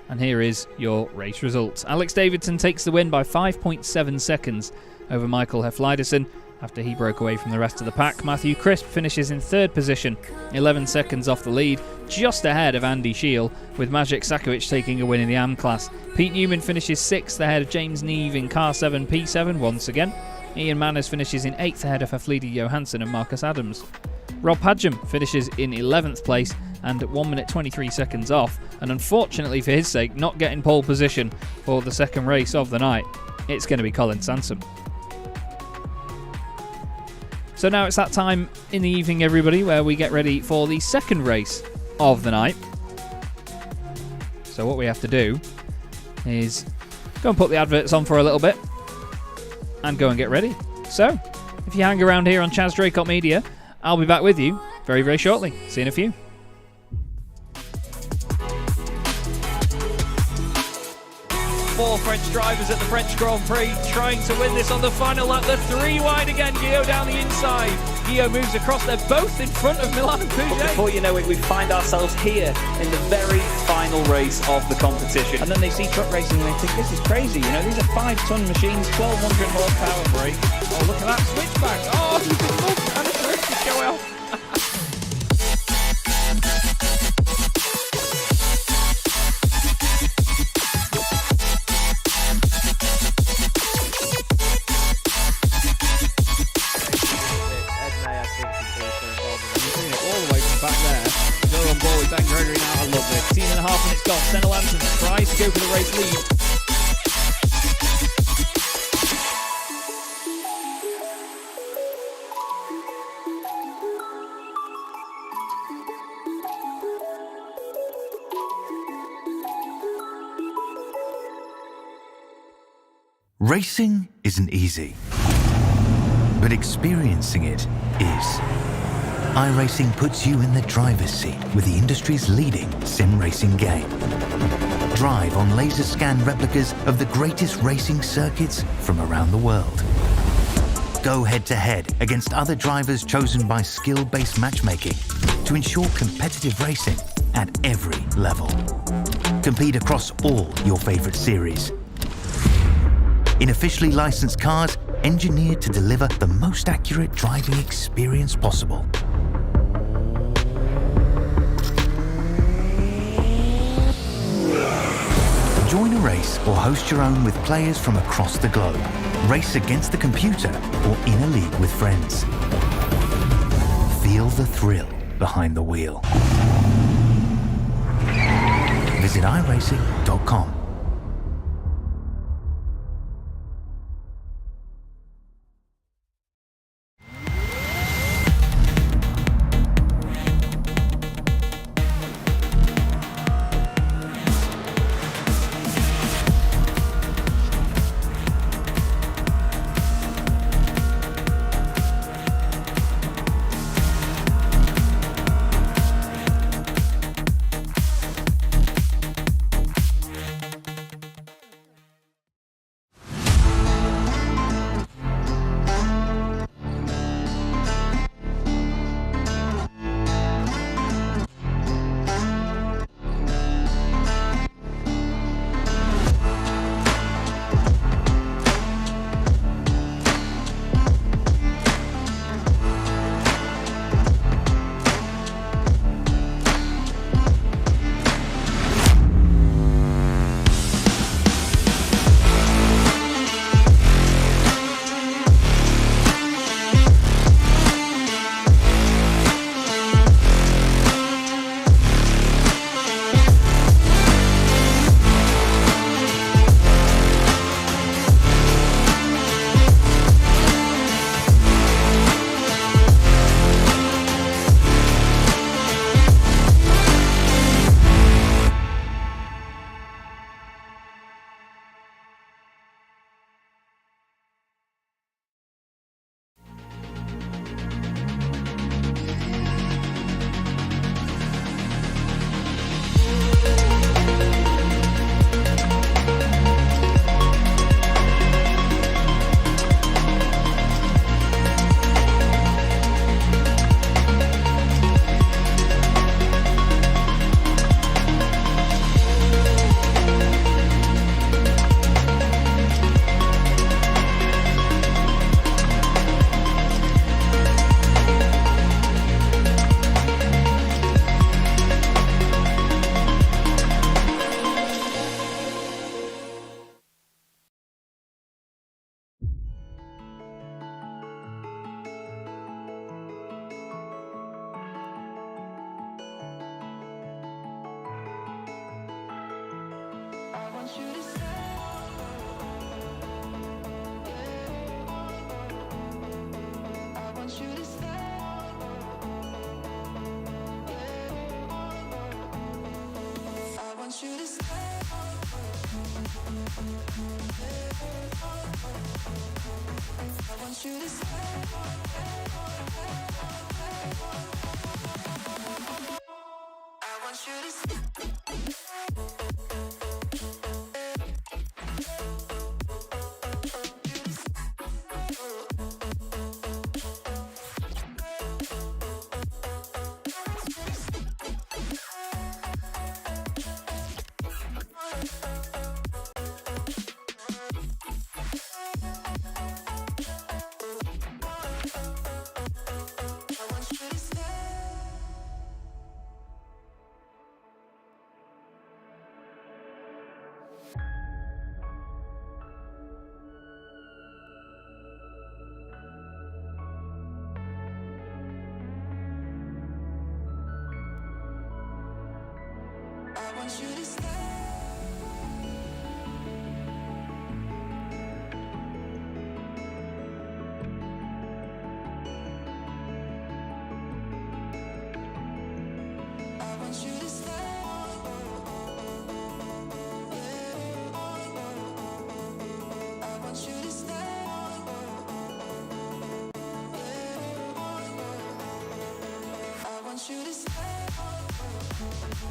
and here is your race results. Alex Davidson takes the win by 5.7 seconds over Michael Hofleiderson after he broke away from the rest of the pack. Matthew Crisp finishes in third position, 11 seconds off the lead, just ahead of Andy Shiel, with Maciej Sakovic taking a win in the AM class. Pete Newman finishes 6th ahead of James Neve in car 7 P7 once again. Ian Manners finishes in 8th ahead of Haflidi Johansson and Marcus Adams. Rob Padgham finishes in 11th place and 1 minute 23 seconds off, and unfortunately for his sake, not getting pole position for the second race of the night. It's going to be Colin Sansom. So now it's that time in the evening, everybody, where we get ready for the second race of the night. So what we have to do is go and put the adverts on for a little bit and go and get ready. So, if you hang around here on Chaz Draycott Media, I'll be back with you very shortly. See you in a few. Four French drivers at the French Grand Prix trying to win this on the final lap. The 3 wide again, Guillaume down the inside. Guillaume moves across, they're both in front of Milan and Pouget. Before you know it, we find ourselves here in the very final race of the competition. And then they see truck racing and they think, this is crazy, you know, these are 5-ton machines, 1200 horsepower brake. Oh, look at that switchback. Oh, he's been moved and the race is going off. I love this. 10.5 minutes gone. Senna Lanson tries to go for the race lead. Racing isn't easy, but experiencing it is. iRacing puts you in the driver's seat with the industry's leading sim racing game. Drive on laser scan replicas of the greatest racing circuits from around the world. Go head-to-head against other drivers chosen by skill-based matchmaking to ensure competitive racing at every level. Compete across all your favorite series. In officially licensed cars, engineered to deliver the most accurate driving experience possible. Join a race or host your own with players from across the globe. Race against the computer or in a league with friends. Feel the thrill behind the wheel. Visit iRacing.com.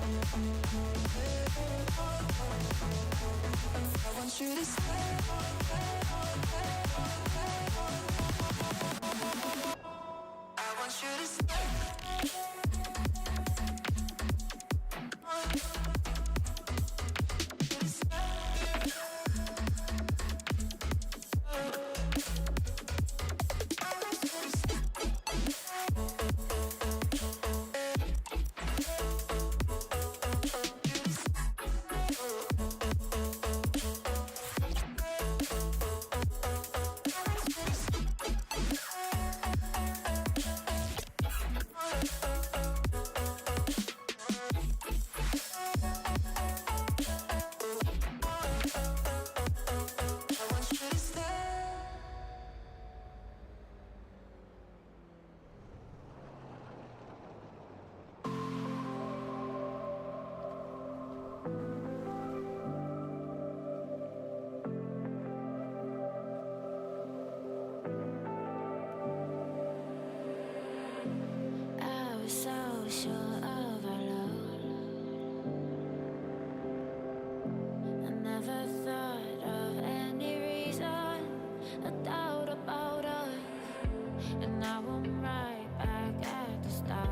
I want you to stay. I want you to stay. I was so sure of our love. I never thought of any reason, a doubt about us. And now I'm right back at the start.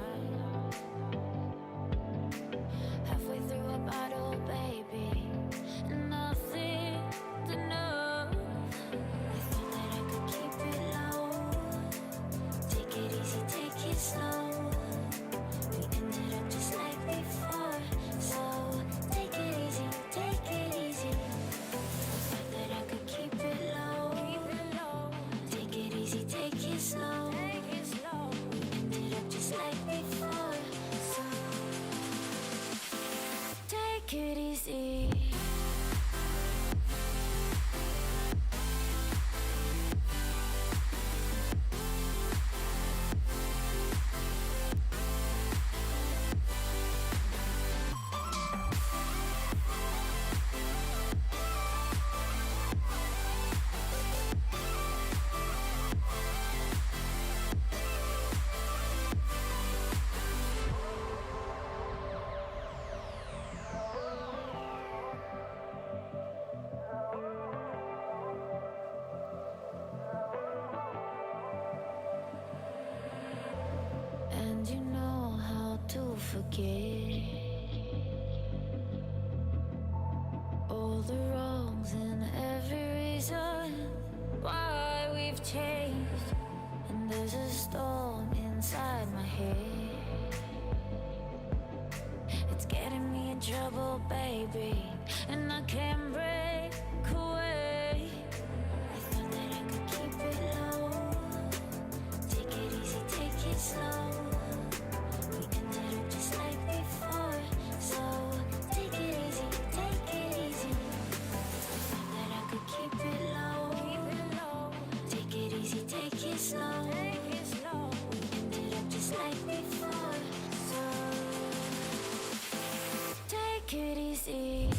Halfway through a bottle, baby, and nothing enough. I thought that I could keep it low. Take it easy, take it slow. We ended up just like before, so take it easy, take it easy. I thought that I could keep it low. Take it easy, take it slow. We ended up just like before, so take it easy. And you know how to forget all the wrongs and every reason why we've changed. And there's a storm inside my head. It's getting me in trouble, baby, and I can't break away. I thought that I could keep it low. Take it easy, take it slow. We ended up just like before, so take it easy, take it easy. I thought that I could keep it low. Take it easy, take it slow. We ended up just like before, so take it easy.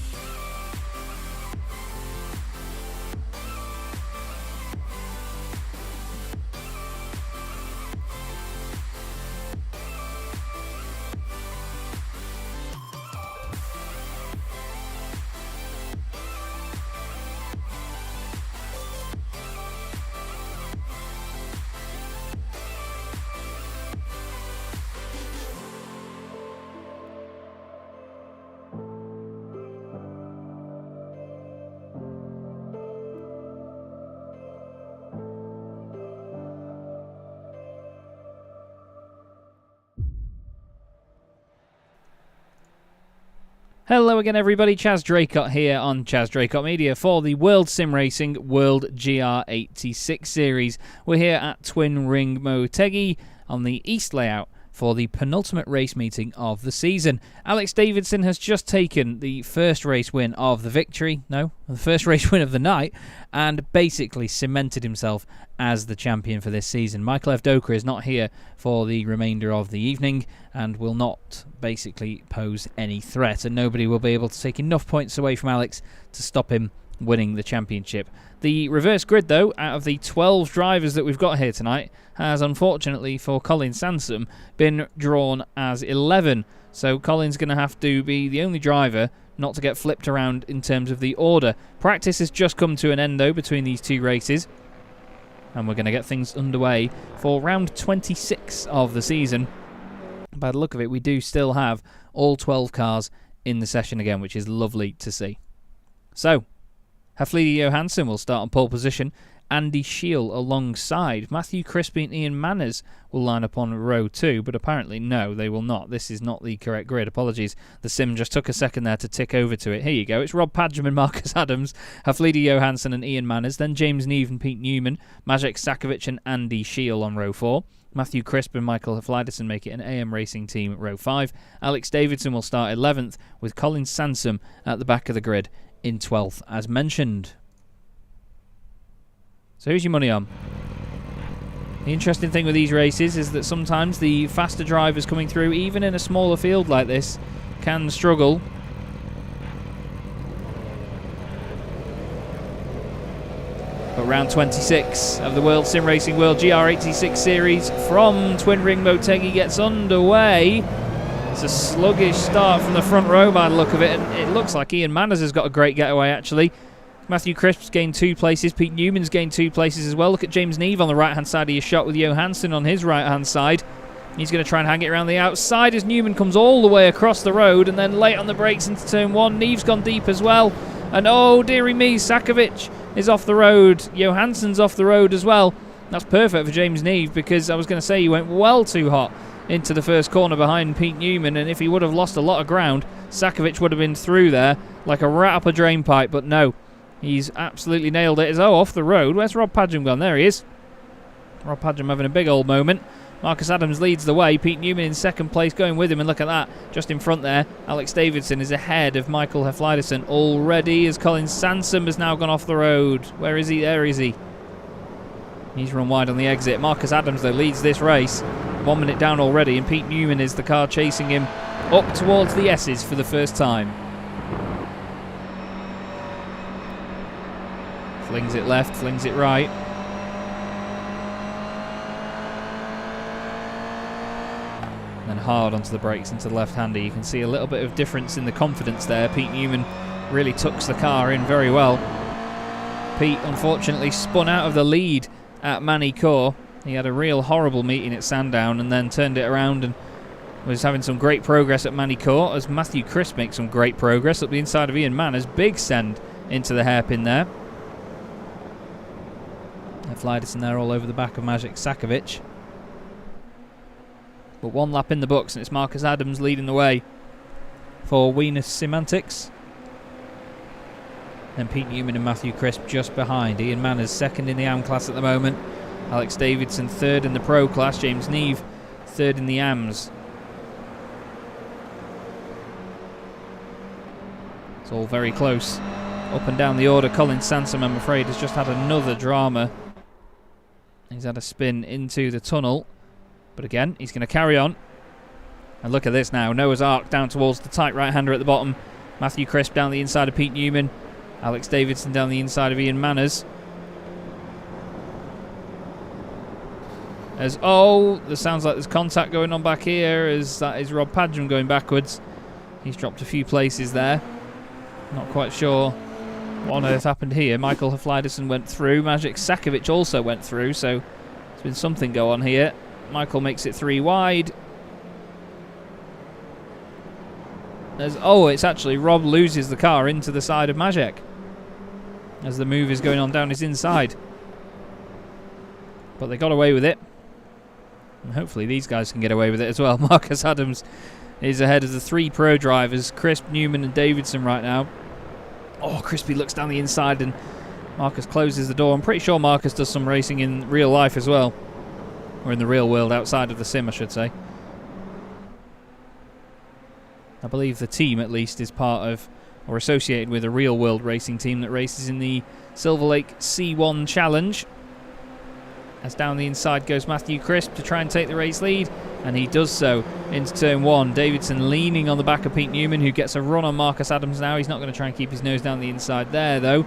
Hello again, everybody. Chaz Draycott here on Chaz Draycott Media for the World Sim Racing World GR86 Series. We're here at Twin Ring Motegi on the East layout for the penultimate race meeting of the season. Alex Davidson has just taken the first race win of the first race win of the night, and basically cemented himself as the champion for this season. Michael Evdoka is not here for the remainder of the evening and will not basically pose any threat, and nobody will be able to take enough points away from Alex to stop him winning the championship. The reverse grid, though, out of the 12 drivers that we've got here tonight, has unfortunately for Colin Sansom been drawn as 11. So Colin's going to have to be the only driver not to get flipped around in terms of the order. Practice has just come to an end, though, between these two races. And we're going to get things underway for round 26 of the season. By the look of it, we do still have all 12 cars in the session again, which is lovely to see. So, Haflidy Johansson will start on pole position. Andy Scheel alongside. Matthew Crispy and Ian Manners will line up on row 2, but apparently no, they will not. This is not the correct grid. Apologies. The sim just took a second there to tick over to it. Here you go. It's Rob Padgham and Marcus Adams, Haflidy Johansson and Ian Manners, then James Neve and Pete Newman, Maciej Sakovic and Andy Scheel on row 4. Matthew Crisp and Michael Hafliderson make it an AM Racing team at row 5. Alex Davidson will start 11th, with Colin Sansom at the back of the grid in 12th, as mentioned. So who's your money on? The interesting thing with these races is that sometimes the faster drivers coming through, even in a smaller field like this, can struggle. But round 26 of the World Sim Racing World GR86 Series from Twin Ring Motegi gets underway. It's a sluggish start from the front row by the look of it, and it looks like Ian Manners has got a great getaway actually. Matthew Crisp's gained 2 places. Pete Newman's gained 2 places as well. Look at James Neve on the right-hand side of your shot with Johansson on his right-hand side. He's going to try and hang it around the outside as Newman comes all the way across the road and then late on the brakes into turn 1. Neve's gone deep as well. And oh, dearie me, Sakovic is off the road. Johansson's off the road as well. That's perfect for James Neve because I was going to say he went well too hot into the first corner behind Pete Newman, and if he would have lost a lot of ground, Sakovic would have been through there like a rat up a drain pipe, but no. He's absolutely nailed it. Off the road. Where's Rob Padgham gone? There he is. Rob Padgham having a big old moment. Marcus Adams leads the way. Pete Newman in second place going with him. And look at that. Just in front there, Alex Davidson is ahead of Michael Hafliderson already as Colin Sansom has now gone off the road. Where is he? There is he. He's run wide on the exit. Marcus Adams, though, leads this race. 1 minute down already. And Pete Newman is the car chasing him up towards the S's for the first time. Flings it left, flings it right. And then hard onto the brakes into the left-hander. You can see a little bit of difference in the confidence there. Pete Newman really tucks the car in very well. Pete, unfortunately, spun out of the lead at Magny-Cours. He had a real horrible meeting at Sandown and then turned it around and was having some great progress at Magny-Cours as Matthew Crisp makes some great progress up the inside of Ian Manners. Big send into the hairpin there. Hafliderson there all over the back of Maciej Sakovic. But 1 lap in the books and it's Marcus Adams leading the way for Venus Semantics. Then Pete Newman and Matthew Crisp just behind. Ian Manners second in the AM class at the moment. Alex Davidson third in the Pro class. James Neve third in the AMs. It's all very close. Up and down the order. Colin Sansom, I'm afraid, has just had another drama. He's had a spin into the tunnel. But again, he's going to carry on. And look at this now. Noah's Ark down towards the tight right-hander at the bottom. Matthew Crisp down the inside of Pete Newman. Alex Davidson down the inside of Ian Manners. There sounds like there's contact going on back here as that is Rob Padgham going backwards. He's dropped a few places there. Not quite sure what on earth happened here. Michael Hafliderson went through. Maciej Sakovic also went through, so there's been something go on here. Michael makes it 3 wide. It's actually Rob loses the car into the side of Maciej as the move is going on down his inside. But they got away with it. And hopefully these guys can get away with it as well. Marcus Adams is ahead of the 3 pro drivers, Crisp, Newman and Davidson right now. Oh, Crispy looks down the inside and Marcus closes the door. I'm pretty sure Marcus does some racing in real life as well. Or in the real world, outside of the sim, I should say. I believe the team, at least, is part of, or associated with, a real world racing team that races in the Silver Lake C1 Challenge. As down the inside goes Matthew Crisp to try and take the race lead, and he does so into turn 1. Davidson leaning on the back of Pete Newman, who gets a run on Marcus Adams now. He's not going to try and keep his nose down the inside there, though.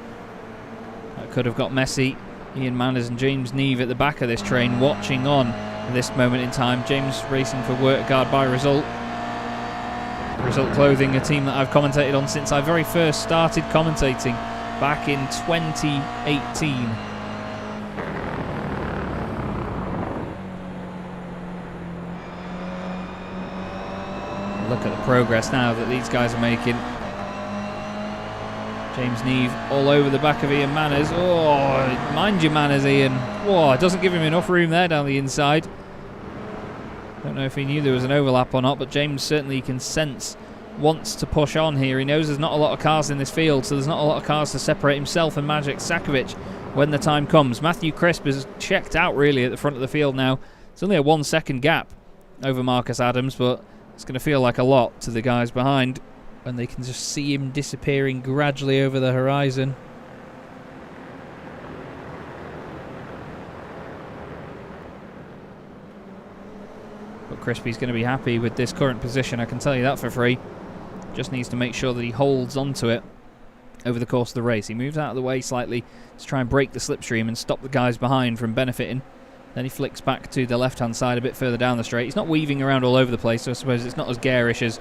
could have got messy. Ian Manners and James Neve at the back of this train watching on at this moment in time. James racing for Work Guard by Result. Result Clothing, a team that I've commentated on since I very first started commentating back in 2018. Look at the progress now that these guys are making. James Neve all over the back of Ian Manners. Oh, mind your manners, Ian. Whoa, it doesn't give him enough room there down the inside. Don't know if he knew there was an overlap or not, but James certainly can sense wants to push on here. He knows there's not a lot of cars in this field, so there's not a lot of cars to separate himself and Magic Sakovic when the time comes. Matthew Crisp is checked out really at the front of the field now. It's only a 1 second gap over Marcus Adams, but it's going to feel like a lot to the guys behind when they can just see him disappearing gradually over the horizon. But Crispy's going to be happy with this current position, I can tell you that for free. Just needs to make sure that he holds onto it over the course of the race. He moves out of the way slightly to try and break the slipstream and stop the guys behind from benefiting. Then he flicks back to the left-hand side a bit further down the straight. He's not weaving around all over the place, so I suppose it's not as garish as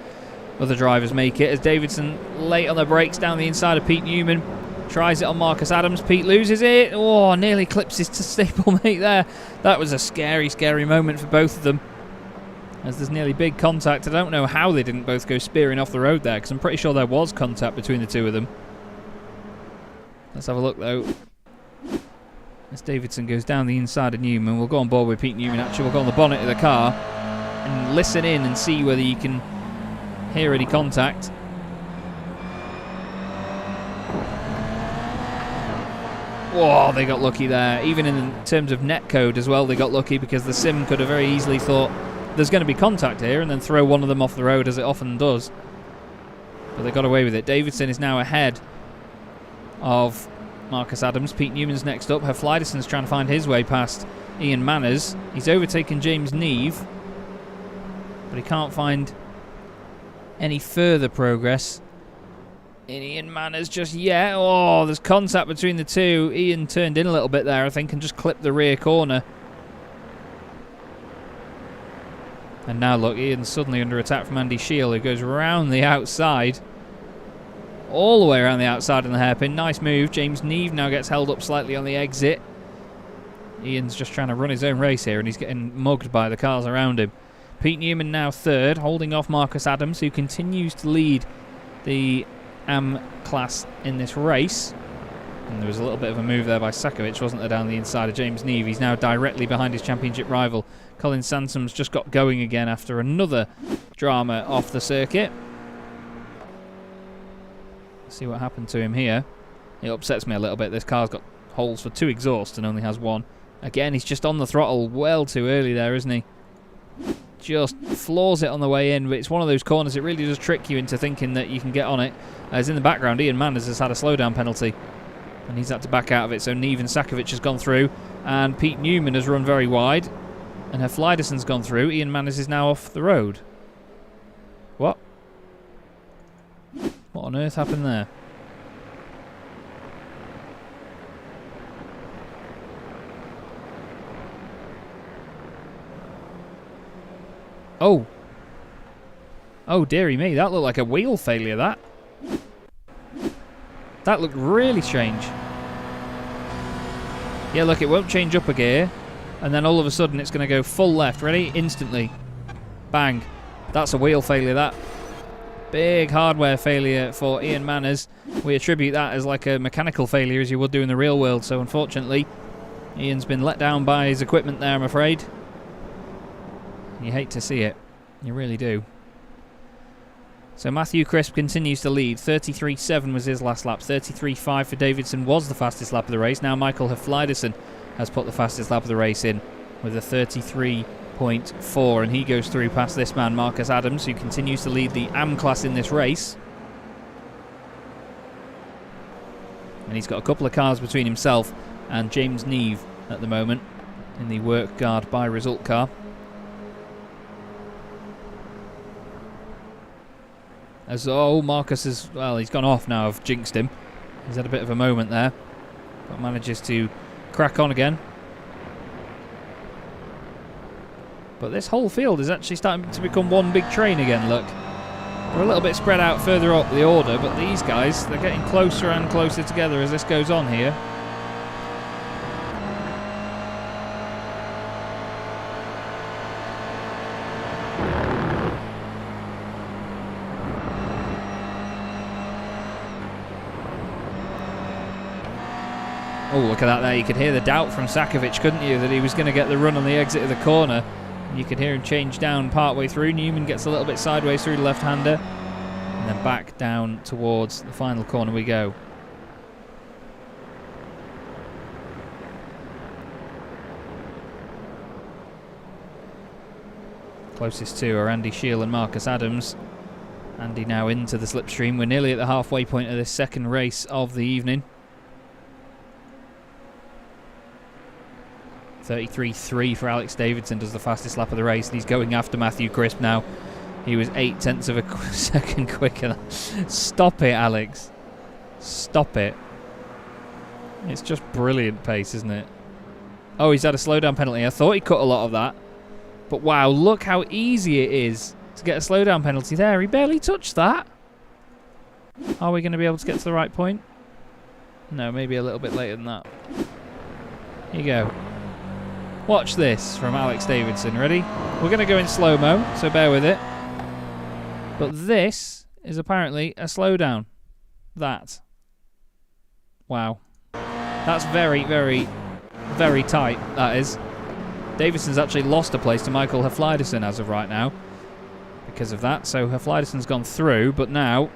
other drivers make it. As Davidson late on the brakes down the inside of Pete Newman. Tries it on Marcus Adams. Pete loses it. Oh, nearly clips his stablemate there. That was a scary, scary moment for both of them, as there's nearly big contact. I don't know how they didn't both go spearing off the road there, because I'm pretty sure there was contact between the two of them. Let's have a look though. As Davidson goes down the inside of Newman, we'll go on board with Pete Newman actually. We'll go on the bonnet of the car and listen in and see whether you can hear any contact. Whoa, they got lucky there. Even in terms of netcode as well, they got lucky, because the sim could have very easily thought there's going to be contact here and then throw one of them off the road, as it often does. But they got away with it. Davidson is now ahead of Marcus Adams. Pete Newman's next up. Herflideson's trying to find his way past Ian Manners. He's overtaken James Neve, but he can't find any further progress in Ian Manners just yet. Oh, there's contact between the two. Ian turned in a little bit there, I think, and just clipped the rear corner. And now look, Ian's suddenly under attack from Andy Shield, who goes round the outside. All the way around the outside in the hairpin. Nice move. James Neve now gets held up slightly on the exit. Ian's just trying to run his own race here, and he's getting mugged by the cars around him. Pete Newman now third, holding off Marcus Adams, who continues to lead the AM class in this race. And there was a little bit of a move there by Sakovic, wasn't there, down the inside of James Neve. He's now directly behind his championship rival. Colin Sansom's just got going again after another drama off the circuit. Let's see what happened to him here. It upsets me a little bit. This car's got holes for 2 exhausts and only has 1. Again, he's just on the throttle well too early there, isn't he? Just floors it on the way in, but it's one of those corners, it really does trick you into thinking that you can get on it. As in the background, Ian Manners has had a slowdown penalty, and he's had to back out of it, so Neve and Sakovic has gone through, and Pete Newman has run very wide, and Herflideson's gone through. Ian Manners is now off the road. What? What on earth happened there? Oh. Oh, dearie me. That looked like a wheel failure, that. That looked really strange. Yeah, look, it won't change up a gear. And then all of a sudden it's going to go full left. Ready? Instantly. Bang. That's a wheel failure, that. Big hardware failure for Ian Manners. We attribute that as like a mechanical failure, as you would do in the real world. So unfortunately, Ian's been let down by his equipment there, I'm afraid. You hate to see it. You really do. So Matthew Crisp continues to lead. 33.7 was his last lap. 33.5 for Davidson was the fastest lap of the race. Now Michael Herfliderson has put the fastest lap of the race in with a 33.4, and he goes through past this man, Marcus Adams, who continues to lead the AM class in this race. And he's got a couple of cars between himself and James Neve at the moment in the Work Guard by Result car. As Marcus is, well, he's gone off now. I've jinxed him. He's had a bit of a moment there. but manages to crack on again. But this whole field is actually starting to become one big train again, look. They're a little bit spread out further up the order, but these guys, they're getting closer and closer together as this goes on here. Oh, look at that there. You could hear the doubt from Sakovic, couldn't you, that he was going to get the run on the exit of the corner. You could hear him change down partway through. Newman gets a little bit sideways through the left-hander. And then back down towards the final corner we go. Closest two are Andy Shiel and Marcus Adams. Andy now into the slipstream. We're nearly at the halfway point of this second race of the evening. 33.3 for Alex Davidson, does the fastest lap of the race, and he's going after Matthew Crisp now. He was 0.8 of a second quicker. Stop it, Alex. Stop it. It's just brilliant pace, isn't it? Oh, he's had a slowdown penalty. I thought he cut a lot of that. But wow, look how easy it is to get a slowdown penalty there. He barely touched that. Are we going to be able to get to the right point? No, maybe a little bit later than that. Here you go. Watch this from Alex Davidson. Ready? We're going to go in slow-mo, so bear with it. But this is apparently a slowdown. That. Wow. That's very, very, very tight, that is. Davidson's actually lost a place to Michael Hafliderson as of right now because of that. So Hafliderson's gone through, but now...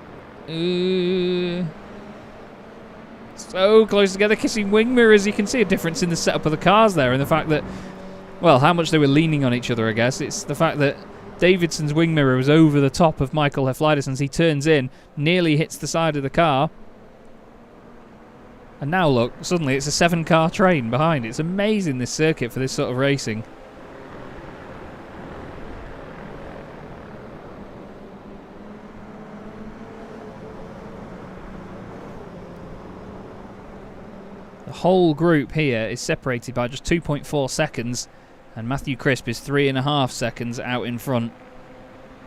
so close together, kissing wing mirrors. You can see a difference in the setup of the cars there and the fact that, well, how much they were leaning on each other, I guess. It's the fact that Davidson's wing mirror was over the top of Michael Hafliderson's. He turns in, nearly hits the side of the car. And now look, suddenly it's a 7-car train behind. It's amazing, this circuit, for this sort of racing. The whole group here is separated by just 2.4 seconds, and Matthew Crisp is 3.5 seconds out in front.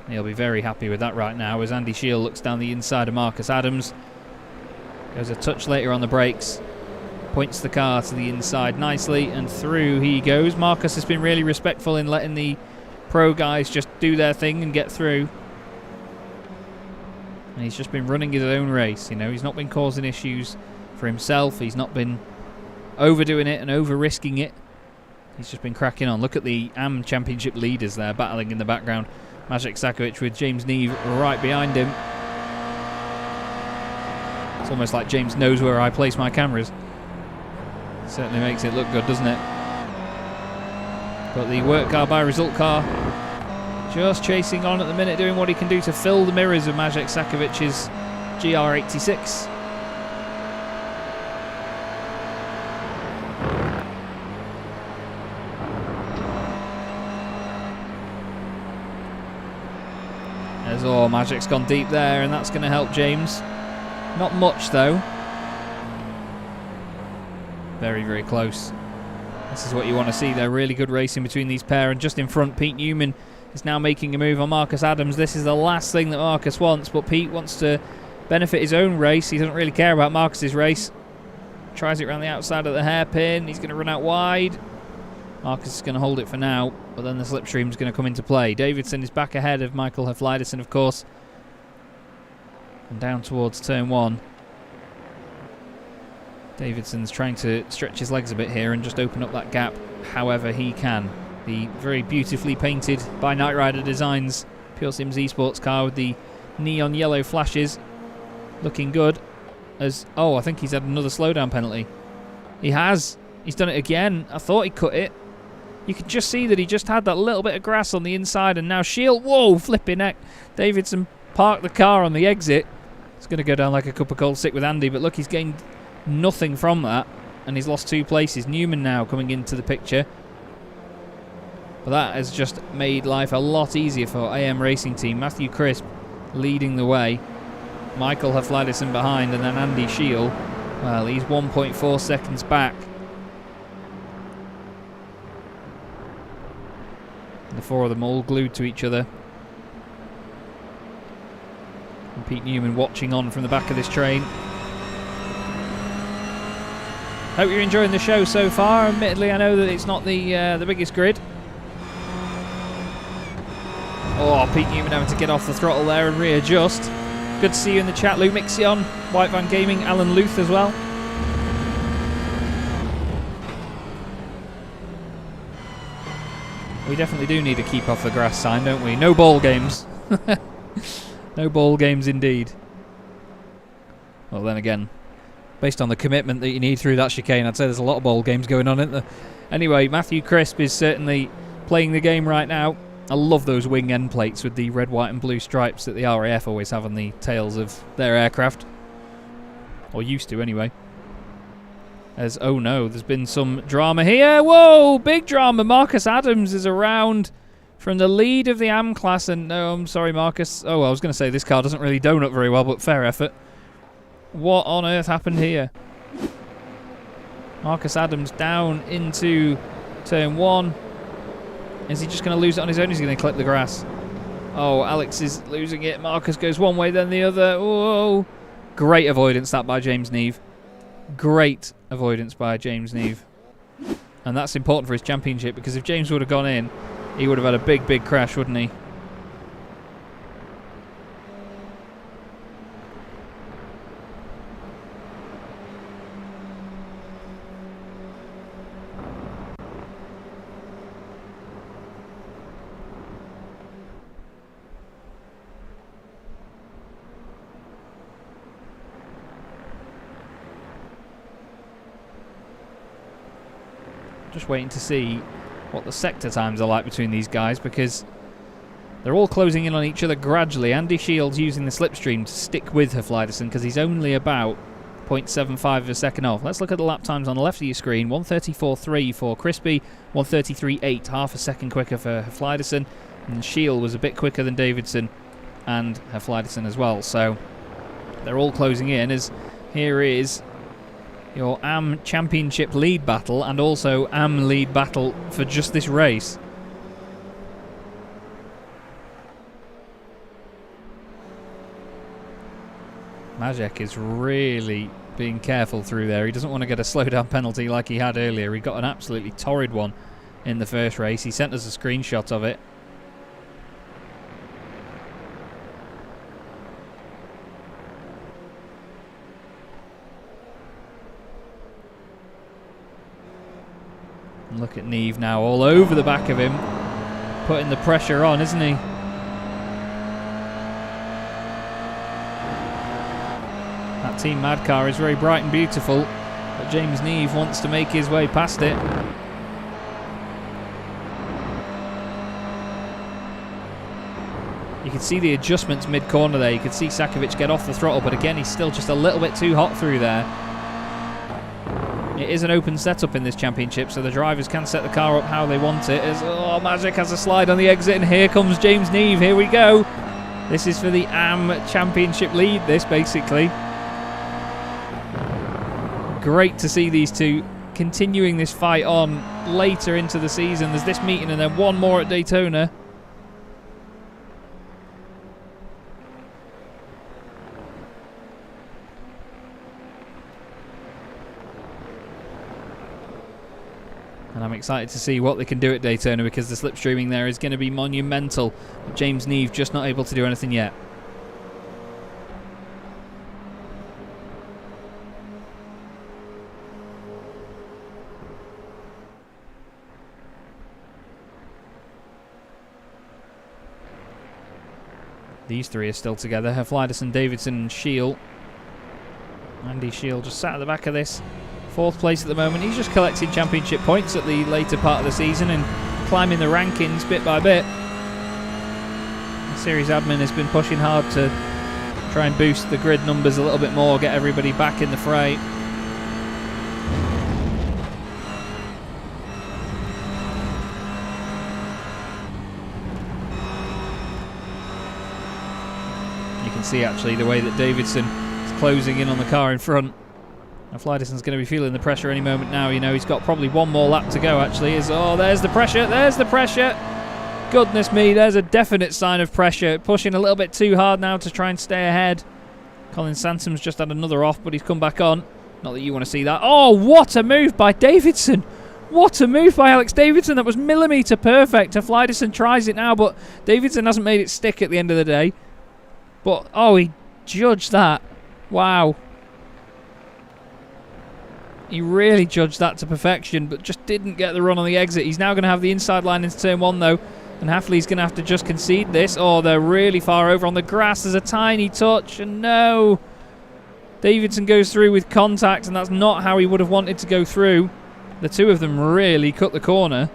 He'll be very happy with that right now as Andy Shiel looks down the inside of Marcus Adams. Goes a touch later on the brakes, points the car to the inside nicely, and through he goes. Marcus has been really respectful in letting the pro guys just do their thing and get through. And he's just been running his own race, you know. He's not been causing issues for himself. He's not been overdoing it and over-risking it. He's just been cracking on. Look at the AM Championship leaders there battling in the background. Maciej Sakovic with James Neve right behind him. It's almost like James knows where I place my cameras. Certainly makes it look good, doesn't it? But the work car by result car just chasing on at the minute, doing what he can do to fill the mirrors of Maciej Sakovic's GR86. Oh, Magic's gone deep there, and that's going to help James. Not much, though. Very, very close. This is what you want to see. They're really good racing between these pair, and just in front, Pete Newman is now making a move on Marcus Adams. This is the last thing that Marcus wants, but Pete wants to benefit his own race. He doesn't really care about Marcus's race. Tries it around the outside of the hairpin. He's going to run out wide. Marcus is going to hold it for now, but then the slipstream is going to come into play. Davidson is back ahead of Michael Hafliderson, of course. And down towards turn 1. Davidson's trying to stretch his legs a bit here and just open up that gap however he can. The very beautifully painted by Knight Rider Designs Pure Sims Esports car with the neon yellow flashes looking good. As I think he's had another slowdown penalty. He has. He's done it again. I thought he cut it. You can just see that he just had that little bit of grass on the inside, and now Shield, whoa, flipping heck. Davidson parked the car on the exit. It's going to go down like a cup of cold stick with Andy, but look, he's gained nothing from that, and he's lost 2 places. Newman now coming into the picture. But that has just made life a lot easier for AM Racing Team. Matthew Crisp leading the way. Michael Hafliderson behind, and then Andy Shiel Well, he's 1.4 seconds back. The four of them all glued to each other. And Pete Newman watching on from the back of this train. Hope you're enjoying the show so far. Admittedly, I know that it's not the biggest grid. Oh, Pete Newman having to get off the throttle there and readjust. Good to see you in the chat, Lou Mixion, White Van Gaming, Alan Luth as well. We definitely do need to keep off the grass sign, don't we? No ball games. No ball games indeed. Well, then again, based on the commitment that you need through that chicane, I'd say there's a lot of ball games going on, isn't there? Anyway, Matthew Crisp is certainly playing the game right now. I love those wing end plates with the red, white and blue stripes that the RAF always have on the tails of their aircraft. Or used to, anyway. As, oh no, there's been some drama here. Whoa, big drama. Marcus Adams is around from the lead of the AM class. And no, I'm sorry, Marcus. Oh, I was going to say this car doesn't really donut very well, but fair effort. What on earth happened here? Marcus Adams down into turn 1. Is he just going to lose it on his own? He's going to clip the grass. Oh, Alex is losing it. Marcus goes one way, then the other. Whoa. Great avoidance that by James Neve. Great avoidance by James Neve. And that's important for his championship, because if James would have gone in, he would have had a big, big crash, wouldn't he? Just waiting to see what the sector times are like between these guys, because they're all closing in on each other gradually. Andy Shields using the slipstream to stick with Hafliderson because he's only about 0.75 of a second off. Let's look at the lap times on the left of your screen. 1:34.3 for Crispy, 1:33.8, half a second quicker for Hafliderson, and Shield was a bit quicker than Davidson and Hafliderson as well. So they're all closing in, as here is your AM Championship lead battle and also AM lead battle for just this race. Majek is really being careful through there. He doesn't want to get a slowdown penalty like he had earlier. He got an absolutely torrid one in the first race. He sent us a screenshot of it. Look at Neve now, all over the back of him, putting the pressure on, isn't he? That Team Mad car is very bright and beautiful, but James Neve wants to make his way past it. You can see the adjustments mid-corner there. You can see Sakovic get off the throttle, but again, he's still just a little bit too hot through there. It is an open setup in this championship, so the drivers can set the car up how they want it. As Majek has a slide on the exit, and here comes James Neve. Here we go. This is for the AM Championship lead, this basically. Great to see these two continuing this fight on later into the season. There's this meeting and then one more at Daytona. And I'm excited to see what they can do at Daytona, because the slipstreaming there is going to be monumental. But James Neve just not able to do anything yet. These three are still together. Hafliderson, Davidson and Shield. Andy Shield just sat at the back of this. 4th place at the moment. He's just collecting championship points at the later part of the season and climbing the rankings bit by bit. The series admin has been pushing hard to try and boost the grid numbers a little bit more, get everybody back in the fray. You can see actually the way that Davidson is closing in on the car in front. Fliderson's going to be feeling the pressure any moment now. You know, he's got probably one more lap to go, actually. Oh, there's the pressure. There's the pressure. Goodness me, there's a definite sign of pressure. Pushing a little bit too hard now to try and stay ahead. Colin Sansom's just had another off, but he's come back on. Not that you want to see that. Oh, what a move by Davidson. What a move by Alex Davidson. That was millimetre perfect. Fliderson tries it now, but Davidson hasn't made it stick at the end of the day. But, oh, he judged that. Wow. He really judged that to perfection, but just didn't get the run on the exit. He's now going to have the inside line into turn 1, though. And Hafley's going to have to just concede this. Oh, they're really far over on the grass. There's a tiny touch, and no. Davidson goes through with contact, and that's not how he would have wanted to go through. The two of them really cut the corner.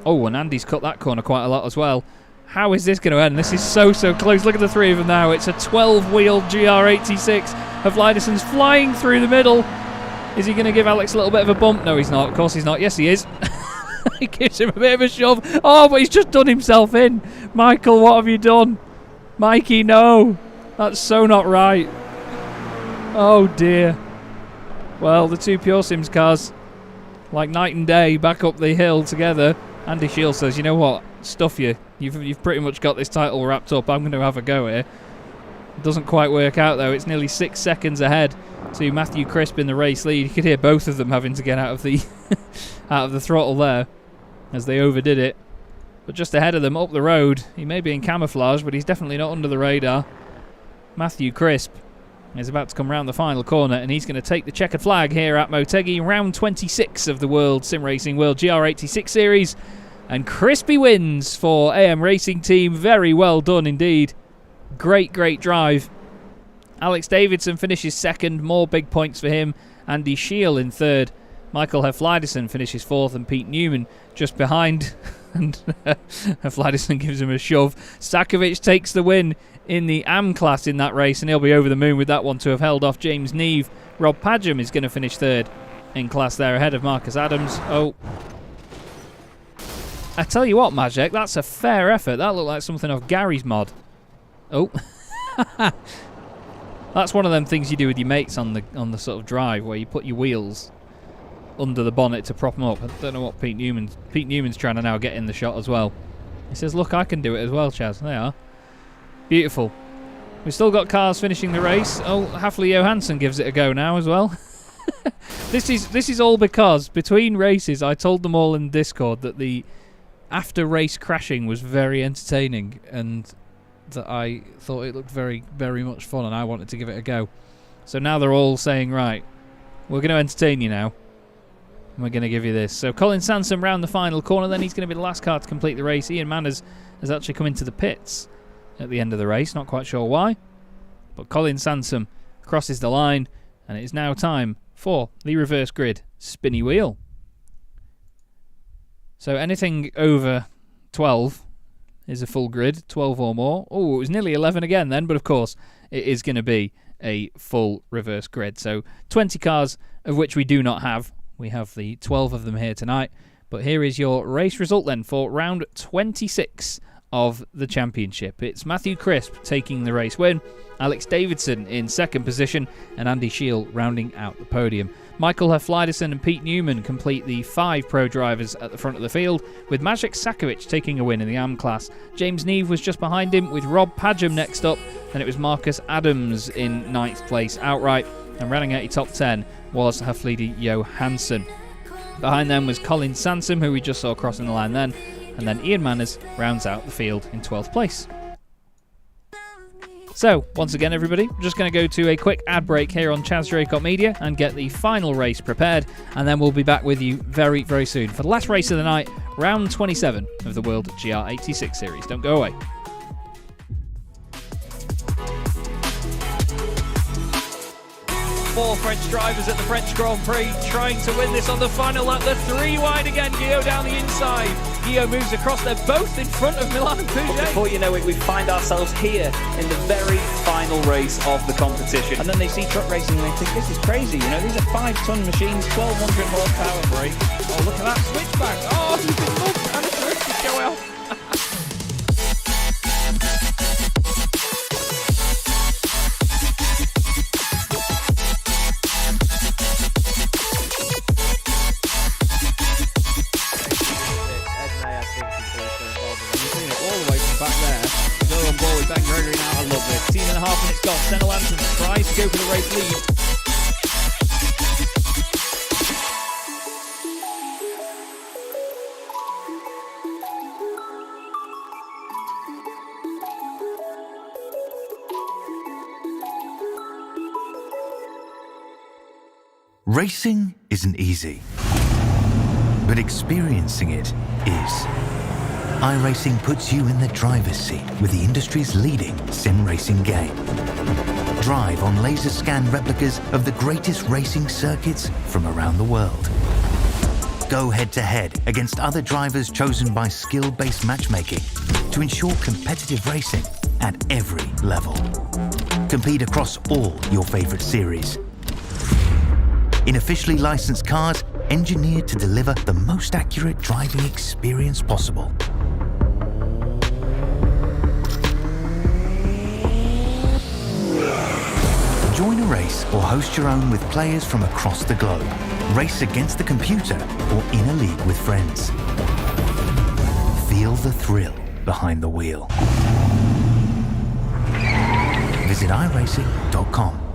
Oh, and Andy's cut that corner quite a lot as well. How is this going to end? This is so close. Look at the three of them now. It's a 12-wheel GR86. Fliderson's flying through the middle. Is he going to give Alex a little bit of a bump? No, he's not. Of course he's not. Yes, he is. He gives him a bit of a shove. Oh, but he's just done himself in. Michael, what have you done? Mikey, no. That's so not right. Oh, dear. Well, the two Pure Sims cars, like night and day, back up the hill together. Andy Shields says, you know what? Stuff you. You've pretty much got this title wrapped up. I'm going to have a go here. It doesn't quite work out, though. It's nearly 6 seconds ahead to Matthew Crisp in the race lead. You could hear both of them having to get out of the out of the throttle there as they overdid it. But just ahead of them, up the road, he may be in camouflage, but he's definitely not under the radar. Matthew Crisp is about to come round the final corner, and he's going to take the checkered flag here at Motegi, round 26 of the World Sim Racing World GR86 Series. And Crispy wins for AM Racing Team. Very well done indeed. Great drive. Alex Davidson finishes second, more big points for him. Andy Scheel in third. Michael Fliderson finishes fourth, and Pete Newman just behind. And Fliderson gives him a shove. Sakovic takes the win in the AM class in that race, and he'll be over the moon with that one to have held off James Neve. Rob Padgham is going to finish third in class there, ahead of Marcus Adams. Oh, I tell you what, Magic, that's a fair effort. That looked like something off Gary's mod. Oh. That's one of them things you do with your mates on the sort of drive, where you put your wheels under the bonnet to prop them up. I don't know what Pete Newman's trying to now get in the shot as well. He says, look, I can do it as well, Chaz. They are. Beautiful. We've still got cars finishing the race. Oh, Hafley Johansson gives it a go now as well. This is all because between races I told them all in Discord that the after race crashing was very entertaining, and that I thought it looked very, very much fun, and I wanted to give it a go. So now they're all saying, right, we're going to entertain you now. We're going to give you this. So Colin Sansom round the final corner, then he's going to be the last car to complete the race. Ian Manners has actually come into the pits at the end of the race, not quite sure why. But Colin Sansom crosses the line, and it is now time for the reverse grid spinny wheel. So anything over 12 is a full grid, 12 or more. Oh, it was nearly 11 again then, but of course it is going to be a full reverse grid. So 20 cars, of which we do not have. We have the 12 of them here tonight. But here is your race result then for round 26 of the championship. It's Matthew Crisp taking the race win, Alex Davidson in second position, and Andy Scheel rounding out the podium. Michael Fliderson and Pete Newman complete the 5 pro drivers at the front of the field, with Maciek Sakovic taking a win in the AM class. James Neve was just behind him, with Rob Padgham next up, and it was Marcus Adams in 9th place outright, and rounding out your top 10 was Hafley Johansson. Behind them was Colin Sansom, who we just saw crossing the line then, and then Ian Manners rounds out the field in 12th place. So, once again, everybody, we're just going to go to a quick ad break here on Chaz Draycott Media and get the final race prepared, and then we'll be back with you very, very soon for the last race of the night, round 27 of the World GR86 Series. Don't go away. Four French drivers at the French Grand Prix trying to win this on the final lap. The 3 wide again, Guillaume down the inside. Guillaume moves across, they're both in front of Milan and Pouget. Before you know it, we find ourselves here in the very final race of the competition. And then they see truck racing and they think, this is crazy, you know, these are 5-ton machines, 1200 horsepower brake. Oh, look at that switchback. Oh, he's been bumped and it's ready to go out. back there. They're on board with Ben Gregory now. I love this. 10.5 minutes gone. Senna Lanson tries to go for the race lead. Racing isn't easy, but experiencing it is. iRacing puts you in the driver's seat with the industry's leading sim racing game. Drive on laser scan replicas of the greatest racing circuits from around the world. Go head to head against other drivers chosen by skill-based matchmaking to ensure competitive racing at every level. Compete across all your favorite series in officially licensed cars engineered to deliver the most accurate driving experience possible. Join a race or host your own with players from across the globe. Race against the computer or in a league with friends. Feel the thrill behind the wheel. Visit iRacing.com.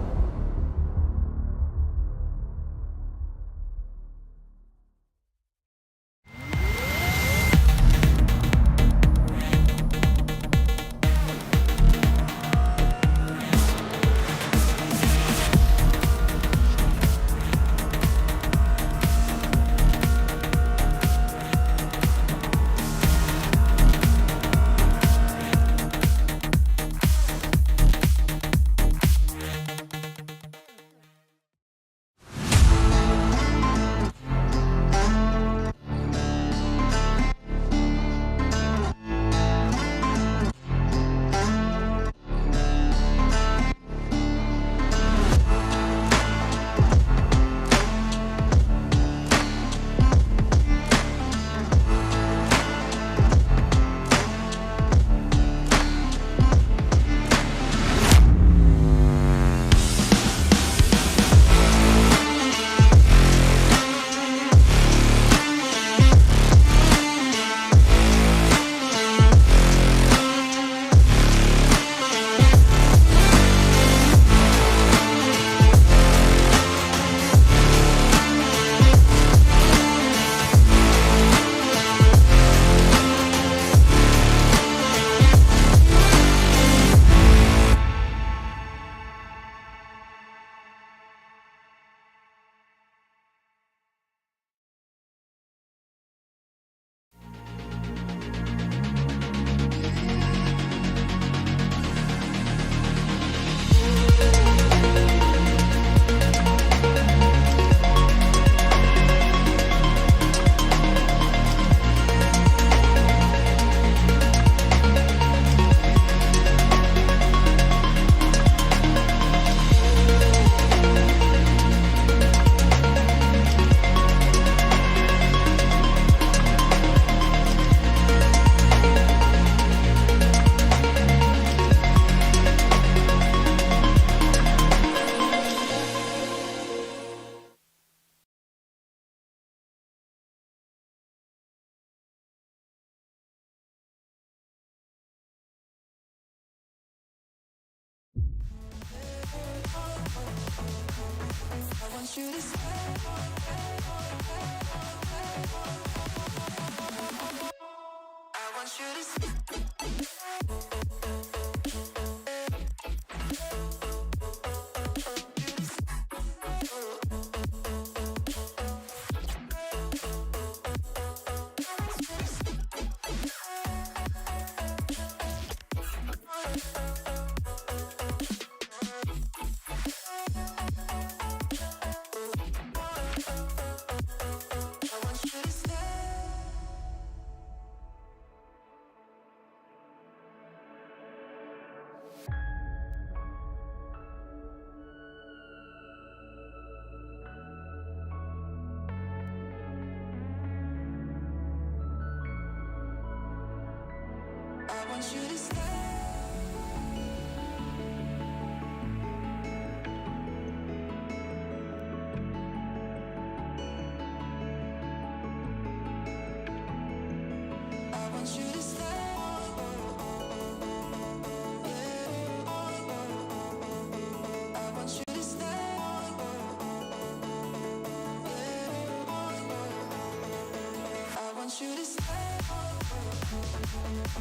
I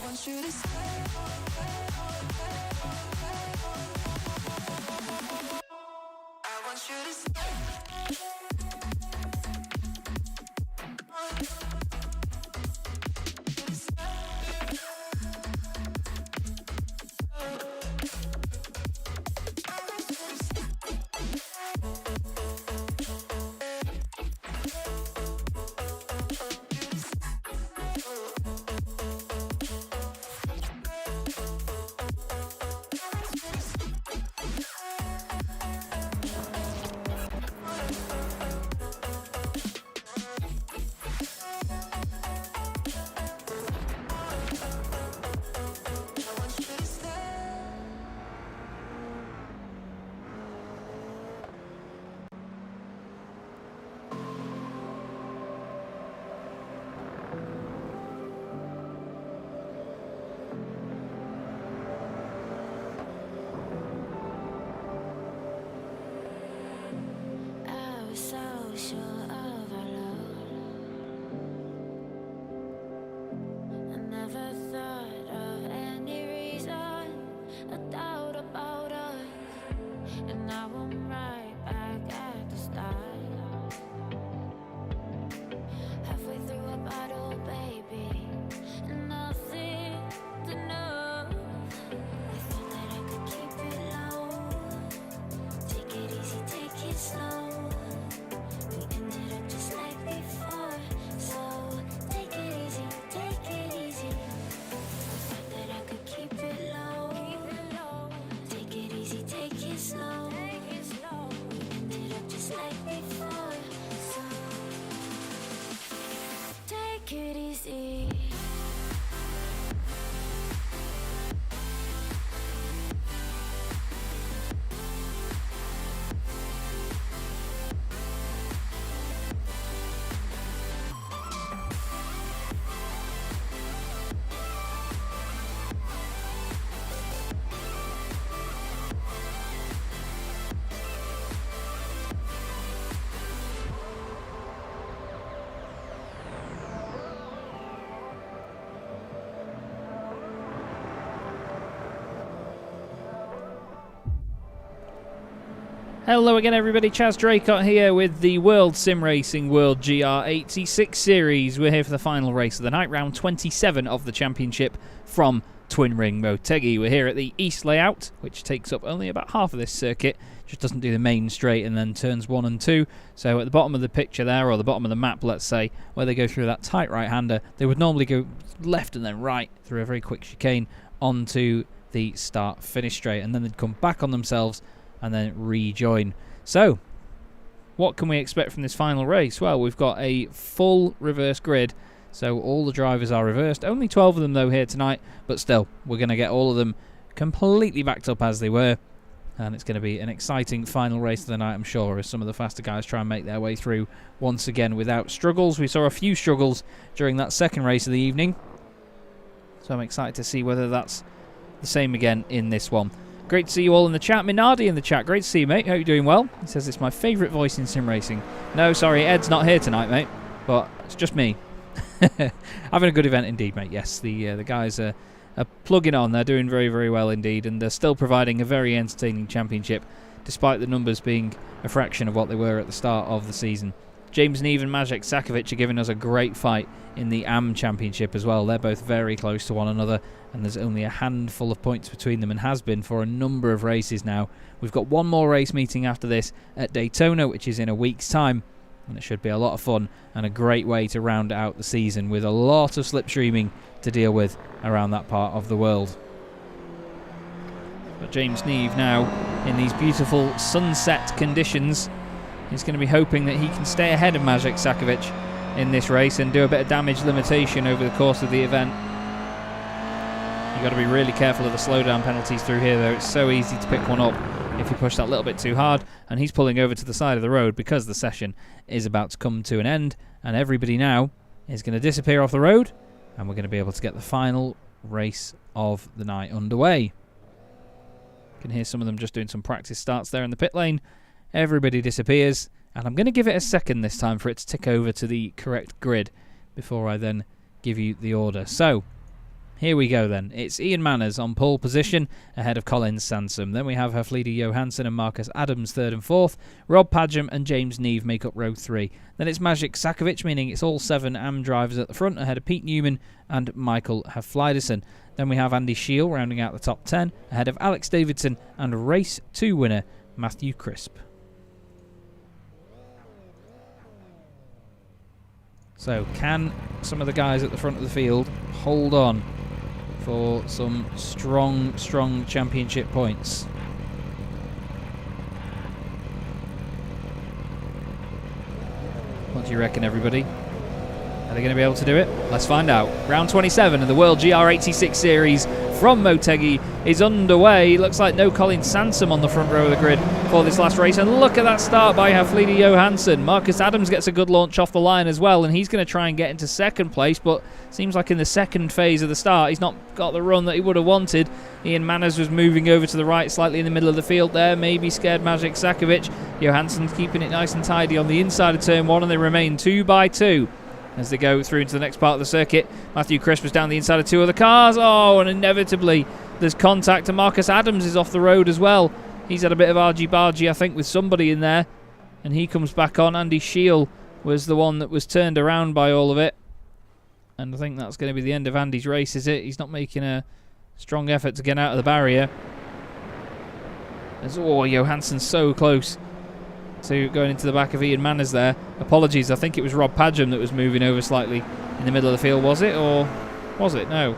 want you to stay. I want you to stay. I was so sure of our love. I never thought of any reason, a doubt about us. And now I'm right back at the start. Halfway through a bottle, baby, and nothing to know. I thought that I could keep it low. Take it easy, take it slow. We ended up just like before. So take it easy, take it easy. I thought that I could keep it low. Take it easy, take it slow. We ended up just like before. So take it easy. Hello again everybody, Chaz Draycott here with the World Sim Racing World GR86 Series. We're here for the final race of the night, round 27 of the championship from Twin Ring Motegi. We're here at the East layout, which takes up only about half of this circuit, just doesn't do the main straight and then turns 1 and 2. So at the bottom of the picture there, or the bottom of the map let's say, where they go through that tight right-hander, they would normally go left and then right through a very quick chicane onto the start-finish straight, and then they'd come back on themselves and then rejoin. So, what can we expect from this final race? Well, we've got a full reverse grid, so all the drivers are reversed. Only 12 of them though here tonight, but still, we're going to get all of them completely backed up as they were, and it's going to be an exciting final race of the night, I'm sure, as some of the faster guys try and make their way through once again without struggles. We saw a few struggles during that second race of the evening, so I'm excited to see whether that's the same again in this one. Great to see you all in the chat. Minardi in the chat. Great to see you, mate. Hope you're doing well. He says it's my favourite voice in sim racing. No, sorry, Ed's not here tonight, mate. But it's just me. Having a good event indeed, mate. Yes, the guys are plugging on. They're doing very, very well indeed. And they're still providing a very entertaining championship, despite the numbers being a fraction of what they were at the start of the season. James Neve and Magny-Cours are giving us a great fight in the AM Championship as well. They're both very close to one another, and there's only a handful of points between them, and has been for a number of races now. We've got one more race meeting after this at Daytona, which is in a week's time, and it should be a lot of fun and a great way to round out the season with a lot of slipstreaming to deal with around that part of the world. But James Neve now in these beautiful sunset conditions. He's going to be hoping that he can stay ahead of Magny-Cours in this race and do a bit of damage limitation over the course of the event. You've got to be really careful of the slowdown penalties through here though. It's so easy to pick one up if you push that little bit too hard, and he's pulling over to the side of the road because the session is about to come to an end, and everybody now is going to disappear off the road, and we're going to be able to get the final race of the night underway. You can hear some of them just doing some practice starts there in the pit lane. Everybody disappears, And I'm going to give it a second this time for it to tick over to the correct grid before I then give you the order. So, here we go then. It's Ian Manners on pole position ahead of Colin Sansom. Then we have Haflidy Johansson and Marcus Adams 3rd and 4th. Rob Padgham and James Neve make up row 3. Then it's Maciej Sakovic, meaning it's all 7 AM drivers at the front ahead of Pete Newman and Michael Hafliderson. Then we have Andy Shiel rounding out the top 10 ahead of Alex Davidson and race 2 winner Matthew Crisp. So can some of the guys at the front of the field hold on for some strong championship points? What do you reckon, everybody? Are they going to be able to do it? Let's find out. Round 27 of the World GR86 Series from Motegi is underway. Looks like no Colin Sansom on the front row of the grid for this last race. And look at that start by Haflidy Johansson. Marcus Adams gets a good launch off the line as well, and he's going to try and get into second place, but seems like in the second phase of the start he's not got the run that he would have wanted. Ian Manners was moving over to the right slightly in the middle of the field there, maybe scared Maciej Sakovic. Johansson's keeping it nice and tidy on the inside of turn 1, and they remain 2 by 2 as they go through into the next part of the circuit. Matthew Crisp was down the inside of 2 other cars. Oh, and inevitably there's contact, and Marcus Adams is off the road as well. He's had a bit of argy-bargy, I think, with somebody in there, and he comes back on. Andy Shiel was the one that was turned around by all of it, and I think that's going to be the end of Andy's race, is it? He's not making a strong effort to get out of the barrier. Johansson's so close to going into the back of Ian Manners there. Apologies, I think it was Rob Padgham that was moving over slightly in the middle of the field, was it? Or was it? No.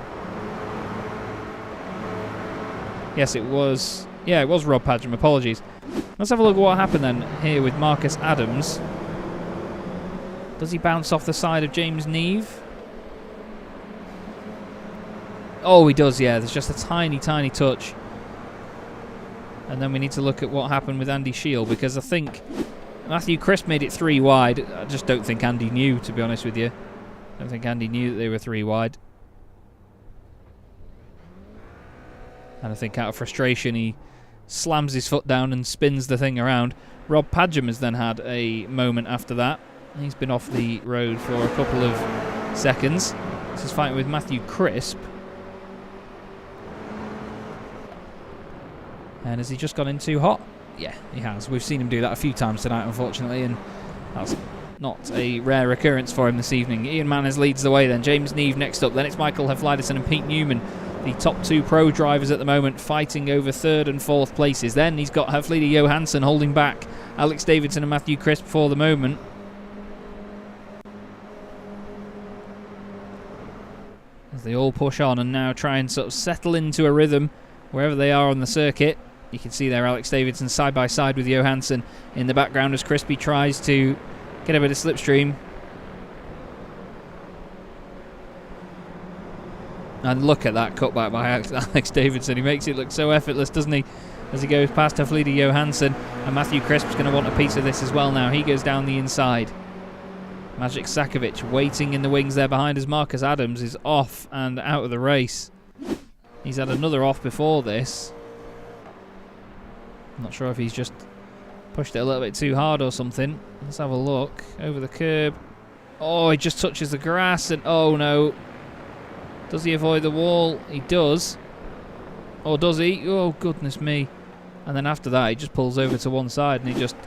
Yes, it was. Yeah, it was Rob Padgham. Apologies. Let's have a look at what happened then here with Marcus Adams. Does he bounce off the side of James Neve? Oh, he does, yeah. There's just a tiny touch. And then we need to look at what happened with Andy Shiel, because I think Matthew Crisp made it 3 wide. I just don't think Andy knew, to be honest with you. I don't think Andy knew that they were 3 wide. And I think out of frustration he slams his foot down and spins the thing around. Rob Padgham has then had a moment after that. He's been off the road for a couple of seconds. This is fighting with Matthew Crisp. And has he just gone in too hot? Yeah, he has. We've seen him do that a few times tonight, unfortunately, and that's not a rare occurrence for him this evening. Ian Manners leads the way then. James Neve next up. Then it's Michael Hafliderson and Pete Newman, the top 2 pro drivers at the moment, fighting over 3rd and 4th places. Then he's got Haflidy Johansson holding back Alex Davidson and Matthew Crisp for the moment. As they all push on and now try and sort of settle into a rhythm wherever they are on the circuit. You can see there Alex Davidson side by side with Johansson in the background as Crispy tries to get a bit of slipstream. And look at that cutback by Alex Davidson. He makes it look so effortless, doesn't he? As he goes past Haflidy Johansson. And Matthew Crisp's going to want a piece of this as well now. He goes down the inside. Maciej Sakovic waiting in the wings there behind as Marcus Adams is off and out of the race. He's had another off before this. I'm not sure if he's just pushed it a little bit too hard or something. Let's have a look. Over the curb. Oh, he just touches the grass and oh no. Does he avoid the wall? He does. Or does he? Oh, goodness me. And then after that, he just pulls over to one side and he just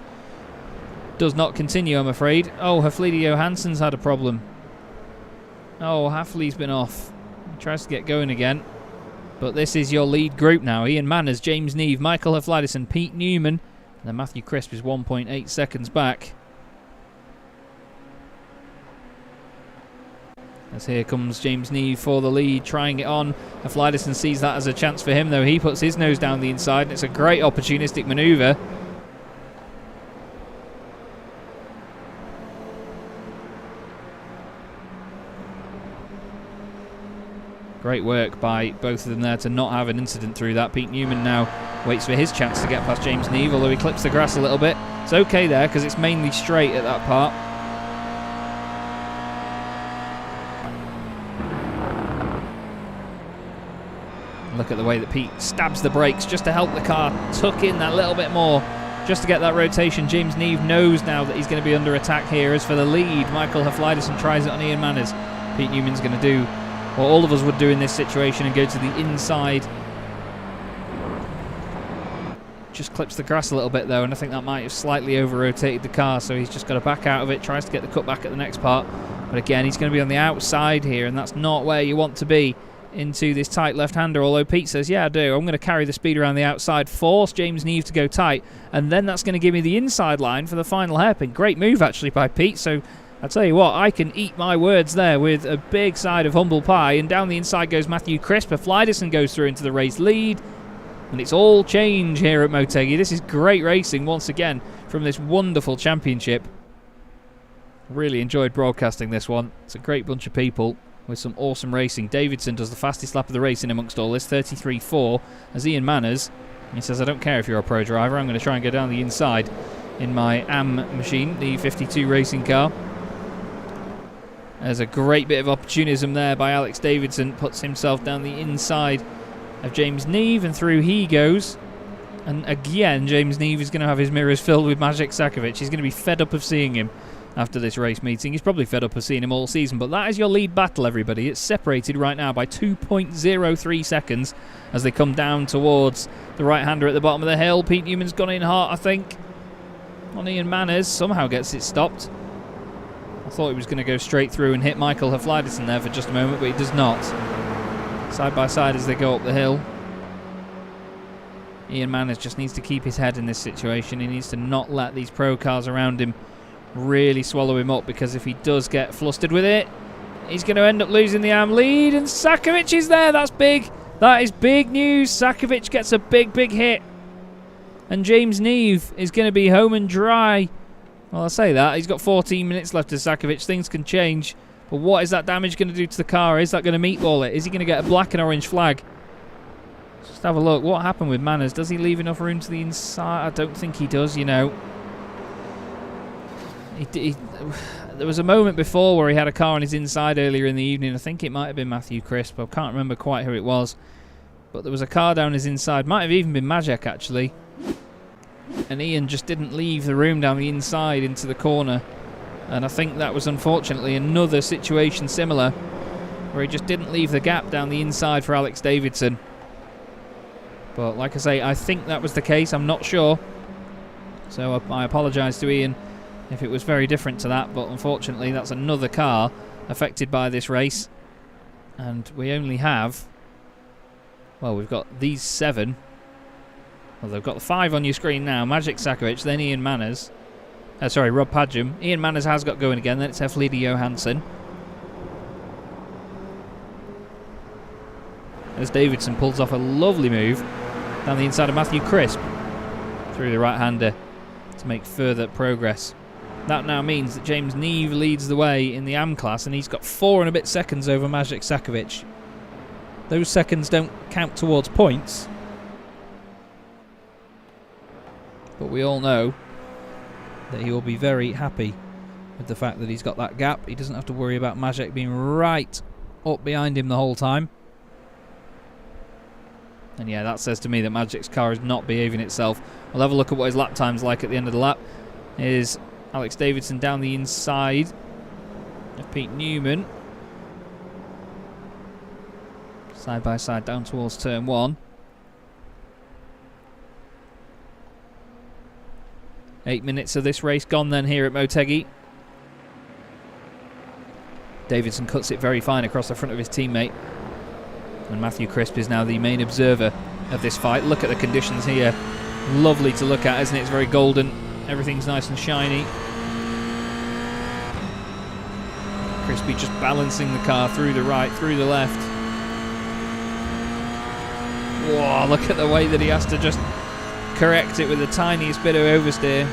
does not continue, I'm afraid. Oh, Haflidy Johansson's had a problem. Oh, Haflidy's been off. He tries to get going again. But this is your lead group now. Ian Manners, James Neve, Michael Hafliderson, Pete Newman. And then Matthew Crisp is 1.8 seconds back. As here comes James Neve for the lead, trying it on. Hafliderson sees that as a chance for him, though. He puts his nose down the inside, and it's a great opportunistic manoeuvre. Great work by both of them there to not have an incident through that. Pete Newman now waits for his chance to get past James Neve, although he clips the grass a little bit. It's okay there because it's mainly straight at that part. Look at the way that Pete stabs the brakes just to help the car tuck in that little bit more just to get that rotation. James Neve knows now that he's going to be under attack here. As for the lead, Michael Hafliderson tries it on Ian Manners. Pete Newman's going to do what all of us would do in this situation and go to the inside. Just clips the grass a little bit though, and I think that might have slightly over-rotated the car, so he's just got to back out of it, tries to get the cut back at the next part. But again, he's going to be on the outside here, and that's not where you want to be into this tight left-hander, although Pete says, yeah, I do. I'm going to carry the speed around the outside, force James Neve to go tight, and then that's going to give me the inside line for the final hairpin. Great move, actually, by Pete, so I'll tell you what, I can eat my words there with a big side of humble pie, and down the inside goes Matthew Crisp. Fliderson goes through into the race lead, and it's all change here at Motegi. This is great racing once again from this wonderful championship. Really enjoyed broadcasting this one. It's a great bunch of people with some awesome racing. Davidson does the fastest lap of the race in amongst all this, 33.4, as Ian Manners, he says, I don't care if you're a pro driver, I'm going to try and go down the inside in my AM machine, the 52 racing car. There's a great bit of opportunism there by Alex Davidson, puts himself down the inside of James Neve, and through he goes. And again, James Neve is going to have his mirrors filled with Maciej Sakovic. He's going to be fed up of seeing him after this race meeting. He's probably fed up of seeing him all season, but that is your lead battle, everybody. It's separated right now by 2.03 seconds as they come down towards the right-hander at the bottom of the hill. Pete Newman's gone in hard, I think, on Ian Manners. Somehow gets it stopped. I thought he was going to go straight through and hit Michael Hafliderson there for just a moment, but he does not. Side by side as they go up the hill. Ian Manners just needs to keep his head in this situation. He needs to not let these pro cars around him really swallow him up, because if he does get flustered with it, he's going to end up losing the AM lead. And Sakovic is there. That's big. That is big news. Sakovic gets a big hit, and James Neve is going to be home and dry. Well, I say that. He's got 14 minutes left as Sakovic. Things can change. But what is that damage going to do to the car? Is that going to meatball it? Is he going to get a black and orange flag? Just have a look. What happened with Manners? Does he leave enough room to the inside? I don't think he does, you know. There was a moment before where he had a car on his inside earlier in the evening. I think it might have been Matthew Crisp. I can't remember quite who it was. But there was a car down his inside. Might have even been Maciej, actually. And Ian just didn't leave the room down the inside into the corner. And I think that was unfortunately another situation similar, where he just didn't leave the gap down the inside for Alex Davidson. But like I say, I think that was the case. I'm not sure. So I apologise to Ian if it was very different to that, but unfortunately that's another car affected by this race. And we only have, well, we've got these 7. Well, they've got the 5 on your screen now. Maciej Sakovic, then Ian Manners. Rob Padgham. Ian Manners has got going again, then it's Heflida Johansson. As Davidson pulls off a lovely move down the inside of Matthew Crisp through the right-hander to make further progress. That now means that James Neve leads the way in the AM class, and he's got 4 and a bit seconds over Maciej Sakovic. Those seconds don't count towards points, but we all know that he will be very happy with the fact that he's got that gap. He doesn't have to worry about Maciej being right up behind him the whole time. And yeah, that says to me that Maciej's car is not behaving itself. We'll have a look at what his lap time's like at the end of the lap. Here's Alex Davidson down the inside of Pete Newman. Side by side down towards turn 1. 8 minutes of this race gone then here at Motegi. Davidson cuts it very fine across the front of his teammate. And Matthew Crisp is now the main observer of this fight. Look at the conditions here. Lovely to look at, isn't it? It's very golden. Everything's nice and shiny. Crispy just balancing the car through the right, through the left. Whoa, look at the way that he has to just correct it with the tiniest bit of oversteer.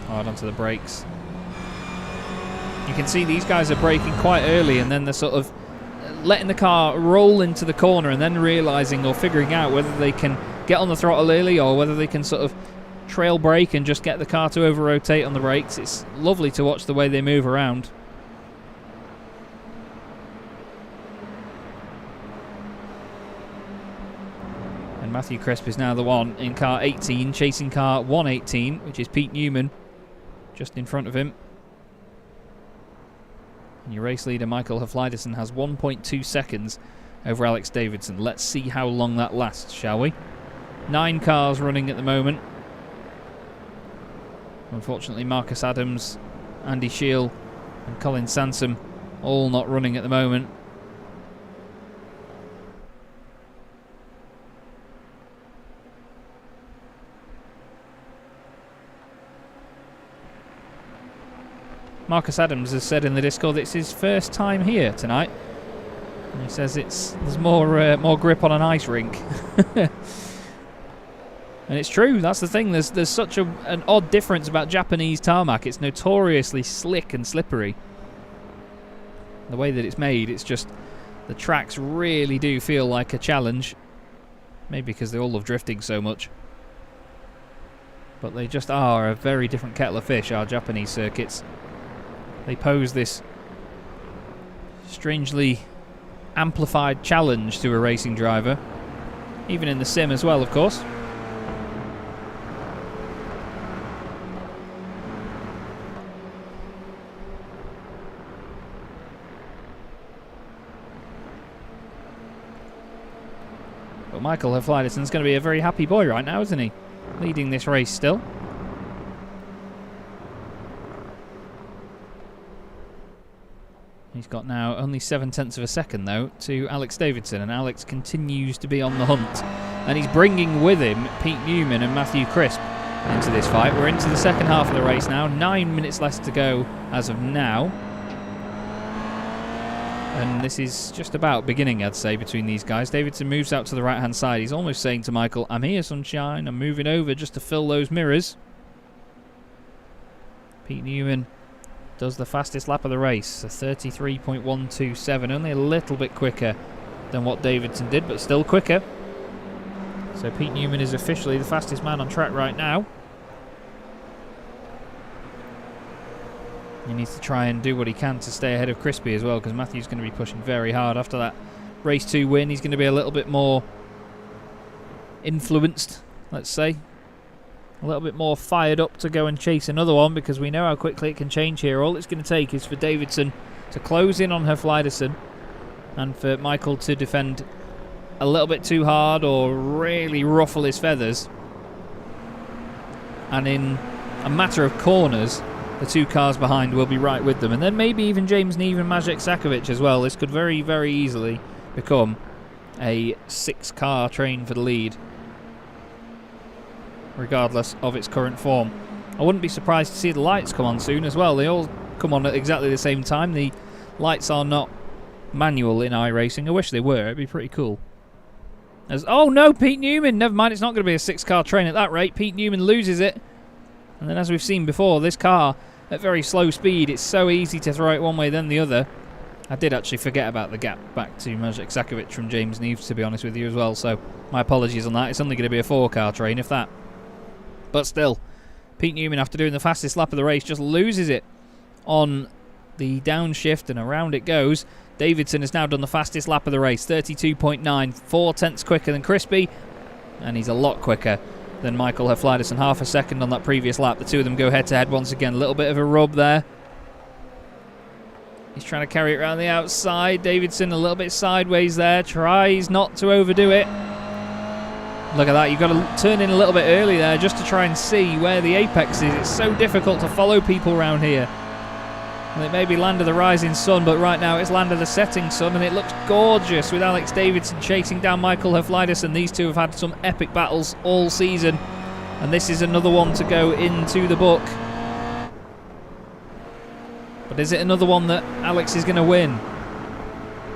Hard onto the brakes. You can see these guys are braking quite early, and then they're sort of letting the car roll into the corner and then realising or figuring out whether they can get on the throttle early or whether they can sort of trail brake and just get the car to over-rotate on the brakes. It's lovely to watch the way they move around. Matthew Crisp is now the one in car 18, chasing car 118, which is Pete Newman, just in front of him. And your race leader, Michael Hafliderson, has 1.2 seconds over Alex Davidson. Let's see how long that lasts, shall we? 9 cars running at the moment. Unfortunately, Marcus Adams, Andy Shiel and Colin Sansom all not running at the moment. Marcus Adams has said in the Discord that it's his first time here tonight. And he says there's more grip on an ice rink. And it's true, that's the thing. There's such an odd difference about Japanese tarmac. It's notoriously slick and slippery. The way that it's made, it's just, the tracks really do feel like a challenge. Maybe because they all love drifting so much. But they just are a very different kettle of fish, our Japanese circuits. They pose this strangely amplified challenge to a racing driver. Even in the sim as well, of course. But Michael Hafliderson's going to be a very happy boy right now, isn't he? Leading this race still. He's got now only 7/10 of a second, though, to Alex Davidson, and Alex continues to be on the hunt. And he's bringing with him Pete Newman and Matthew Crisp into this fight. We're into the second half of the race now. 9 minutes less to go as of now. And this is just about beginning, I'd say, between these guys. Davidson moves out to the right-hand side. He's almost saying to Michael, I'm here, sunshine. I'm moving over just to fill those mirrors. Pete Newman does the fastest lap of the race, a 33.127, only a little bit quicker than what Davidson did, but still quicker. So Pete Newman is officially the fastest man on track right now. He needs to try and do what he can to stay ahead of Crispy as well, because Matthew's going to be pushing very hard after that race 2 win. He's going to be a little bit more influenced, let's say. A little bit more fired up to go and chase another one, because we know how quickly it can change here. All it's going to take is for Davidson to close in on Hafliderson and for Michael to defend a little bit too hard or really ruffle his feathers. And in a matter of corners, the 2 cars behind will be right with them. And then maybe even James Neve and Maciej Sakovic as well. This could very, very easily become a 6-car train for the lead, regardless of its current form. I wouldn't be surprised to see the lights come on soon as well. They all come on at exactly the same time. The lights are not manual in iRacing. I wish they were. It'd be pretty cool. Oh no, Pete Newman! Never mind, it's not going to be a 6-car train at that rate. Pete Newman loses it. And then, as we've seen before, this car at very slow speed, it's so easy to throw it one way then the other. I did actually forget about the gap back to Maciej Sakovic from James Neve, to be honest with you as well, so my apologies on that. It's only going to be a 4-car train, if that. But still, Pete Newman, after doing the fastest lap of the race, just loses it on the downshift, and around it goes. Davidson has now done the fastest lap of the race, 32.9, 4/10 quicker than Crispy, and he's a lot quicker than Michael Hafliderson, half a second on that previous lap. The two of them go head-to-head once again. A little bit of a rub there. He's trying to carry it around the outside. Davidson a little bit sideways there. Tries not to overdo it. Look at that. You've got to turn in a little bit early there just to try and see where the apex is. It's so difficult to follow people around here. And it may be land of the rising sun, but right now it's land of the setting sun, and it looks gorgeous with Alex Davidson chasing down Michael Hafliderson. These two have had some epic battles all season, and this is another one to go into the book. But is it another one that Alex is going to win?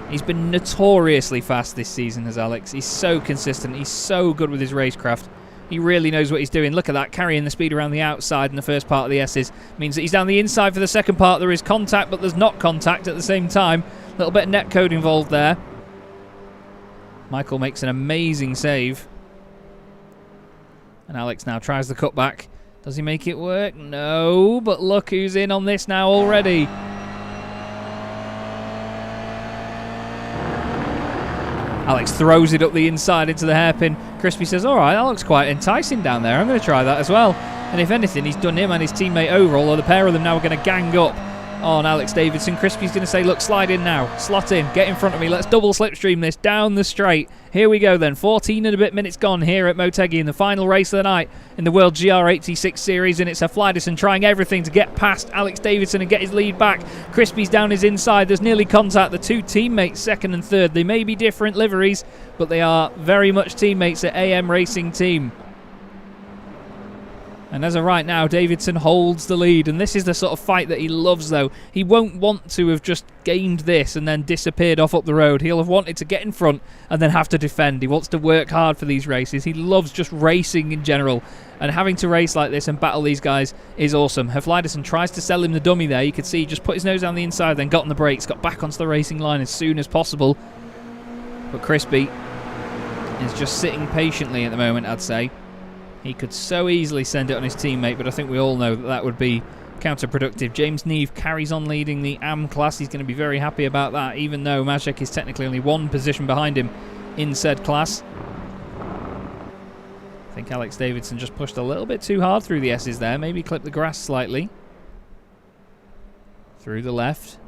He's been notoriously fast this season, has Alex. He's so consistent. He's so good with his racecraft. He really knows what he's doing. Look at that, carrying the speed around the outside in the first part of the S's. Means that he's down the inside for the second part. There is contact, but there's not contact at the same time. A little bit of netcode involved there. Michael makes an amazing save. And Alex now tries the cutback. Does he make it work? No, but look who's in on this now already. Alex throws it up the inside into the hairpin. Crispy says, all right, that looks quite enticing down there. I'm going to try that as well. And if anything, he's done him and his teammate over, although the pair of them now are going to gang up on Alex Davidson. Crispy's going to say, look, slide in now. Slot in. Get in front of me. Let's double slipstream this down the straight. Here we go then. 14 and a bit minutes gone here at Motegi in the final race of the night in the World GR86 Series. And it's Haflidason trying everything to get past Alex Davidson and get his lead back. Crispy's down his inside. There's nearly contact. The two teammates, second and third. They may be different liveries, but they are very much teammates at AM Racing Team. And as of right now, Davidson holds the lead. And this is the sort of fight that he loves, though. He won't want to have just gained this and then disappeared off up the road. He'll have wanted to get in front and then have to defend. He wants to work hard for these races. He loves just racing in general. And having to race like this and battle these guys is awesome. Haflidason tries to sell him the dummy there. You could see he just put his nose down the inside, then got on the brakes, got back onto the racing line as soon as possible. But Crispy is just sitting patiently at the moment, I'd say. He could so easily send it on his teammate, but I think we all know that that would be counterproductive. James Neve carries on leading the AM class. He's going to be very happy about that, even though Majek is technically only one position behind him in said class. I think Alex Davidson just pushed a little bit too hard through the S's there. Maybe clip the grass slightly. Through the left.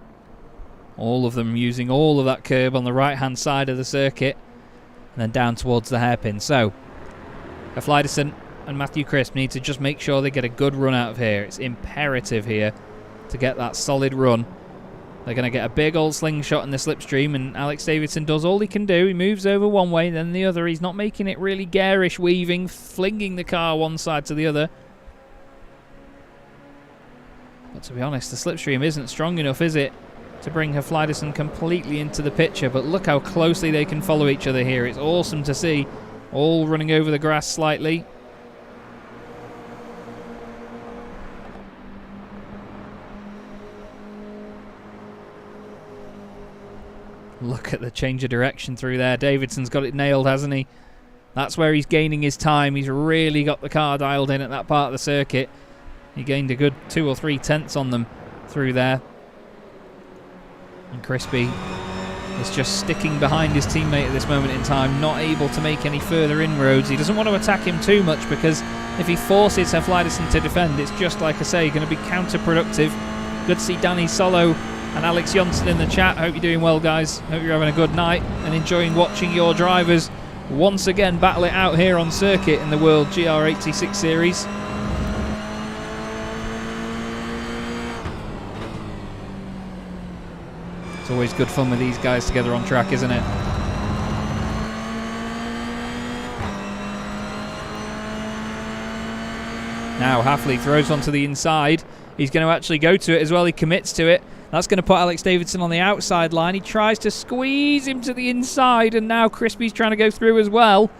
All of them using all of that curb on the right-hand side of the circuit. And then down towards the hairpin. So, Haflidason and Matthew Crisp need to just make sure they get a good run out of here. It's imperative here to get that solid run. They're going to get a big old slingshot in the slipstream, and Alex Davidson does all he can do. He moves over one way, then the other. He's not making it really garish weaving, flinging the car one side to the other. But to be honest, the slipstream isn't strong enough, is it, to bring Haflidason completely into the picture. But look how closely they can follow each other here. It's awesome to see. All running over the grass slightly. Look at the change of direction through there. Davidson's got it nailed, hasn't he? That's where he's gaining his time. He's really got the car dialed in at that part of the circuit. He gained a good 2 or 3 tenths on them through there. And Crispy is just sticking behind his teammate at this moment in time, not able to make any further inroads. He doesn't want to attack him too much, because if he forces Haflidason to defend, it's just, like I say, going to be counterproductive. Good to see Danny Solo and Alex Johnson in the chat. Hope you're doing well, guys. Hope you're having a good night and enjoying watching your drivers once again battle it out here on circuit in the World GR86 Series. It's always good fun with these guys together on track, isn't it? Now Hafley throws onto the inside. He's going to actually go to it as well. He commits to it. That's going to put Alex Davidson on the outside line. He tries to squeeze him to the inside, and now Crispy's trying to go through as well.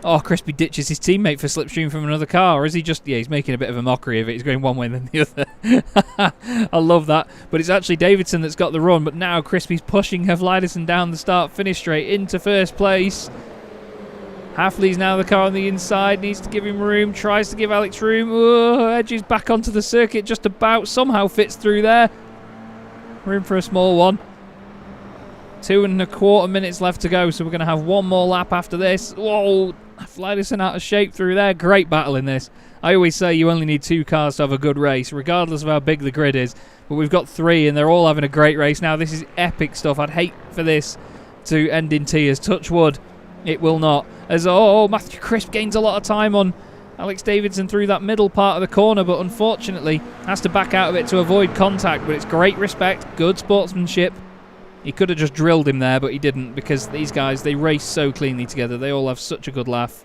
Oh, Crispy ditches his teammate for slipstream from another car. Or is he just... Yeah, he's making a bit of a mockery of it. He's going one way then the other. I love that. But it's actually Davidson that's got the run. But now Crispy's pushing Haflidason down the start-finish straight into first place. Hafley's now the car on the inside. Needs to give him room. Tries to give Alex room. Oh, edges back onto the circuit just about. Somehow fits through there. Room for a small one. 2.25 minutes left to go, so we're going to have one more lap after this. Whoa, Haflidason out of shape through there. Great battle in this. I always say you only need 2 cars to have a good race, regardless of how big the grid is. But we've got 3, and they're all having a great race. Now, this is epic stuff. I'd hate for this to end in tears. Touch wood. It will not. As Matthew Crisp gains a lot of time on Alex Davidson through that middle part of the corner, but unfortunately has to back out of it to avoid contact. But it's great respect, good sportsmanship. He could have just drilled him there, but he didn't, because these guys, they race so cleanly together. They all have such a good laugh.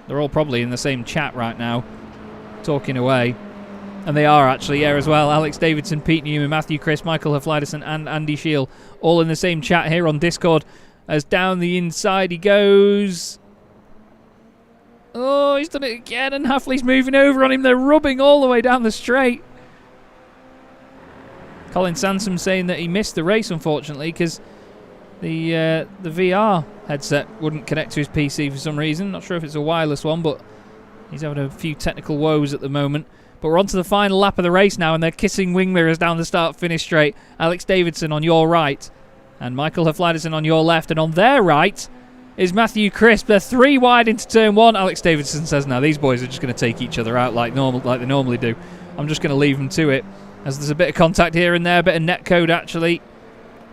They're all probably in the same chat right now, talking away. And they are actually, yeah, as well. Alex Davidson, Pete Newman, Matthew Crisp, Michael Haflidason and Andy Shield, all in the same chat here on Discord. As down the inside he goes. Oh, he's done it again, and Hafley's moving over on him. They're rubbing all the way down the straight. Colin Sansom saying that he missed the race, unfortunately, because the VR headset wouldn't connect to his PC for some reason. Not sure if it's a wireless one, but he's having a few technical woes at the moment. But we're on to the final lap of the race now, and they're kissing wing mirrors down the start-finish straight. Alex Davidson on your right. And Michael Hafliderson on your left, and on their right is Matthew Crisp. They're 3 wide into turn 1. Alex Davidson says, now these boys are just going to take each other out like they normally do. I'm just going to leave them to it, as there's a bit of contact here and there, a bit of net code actually.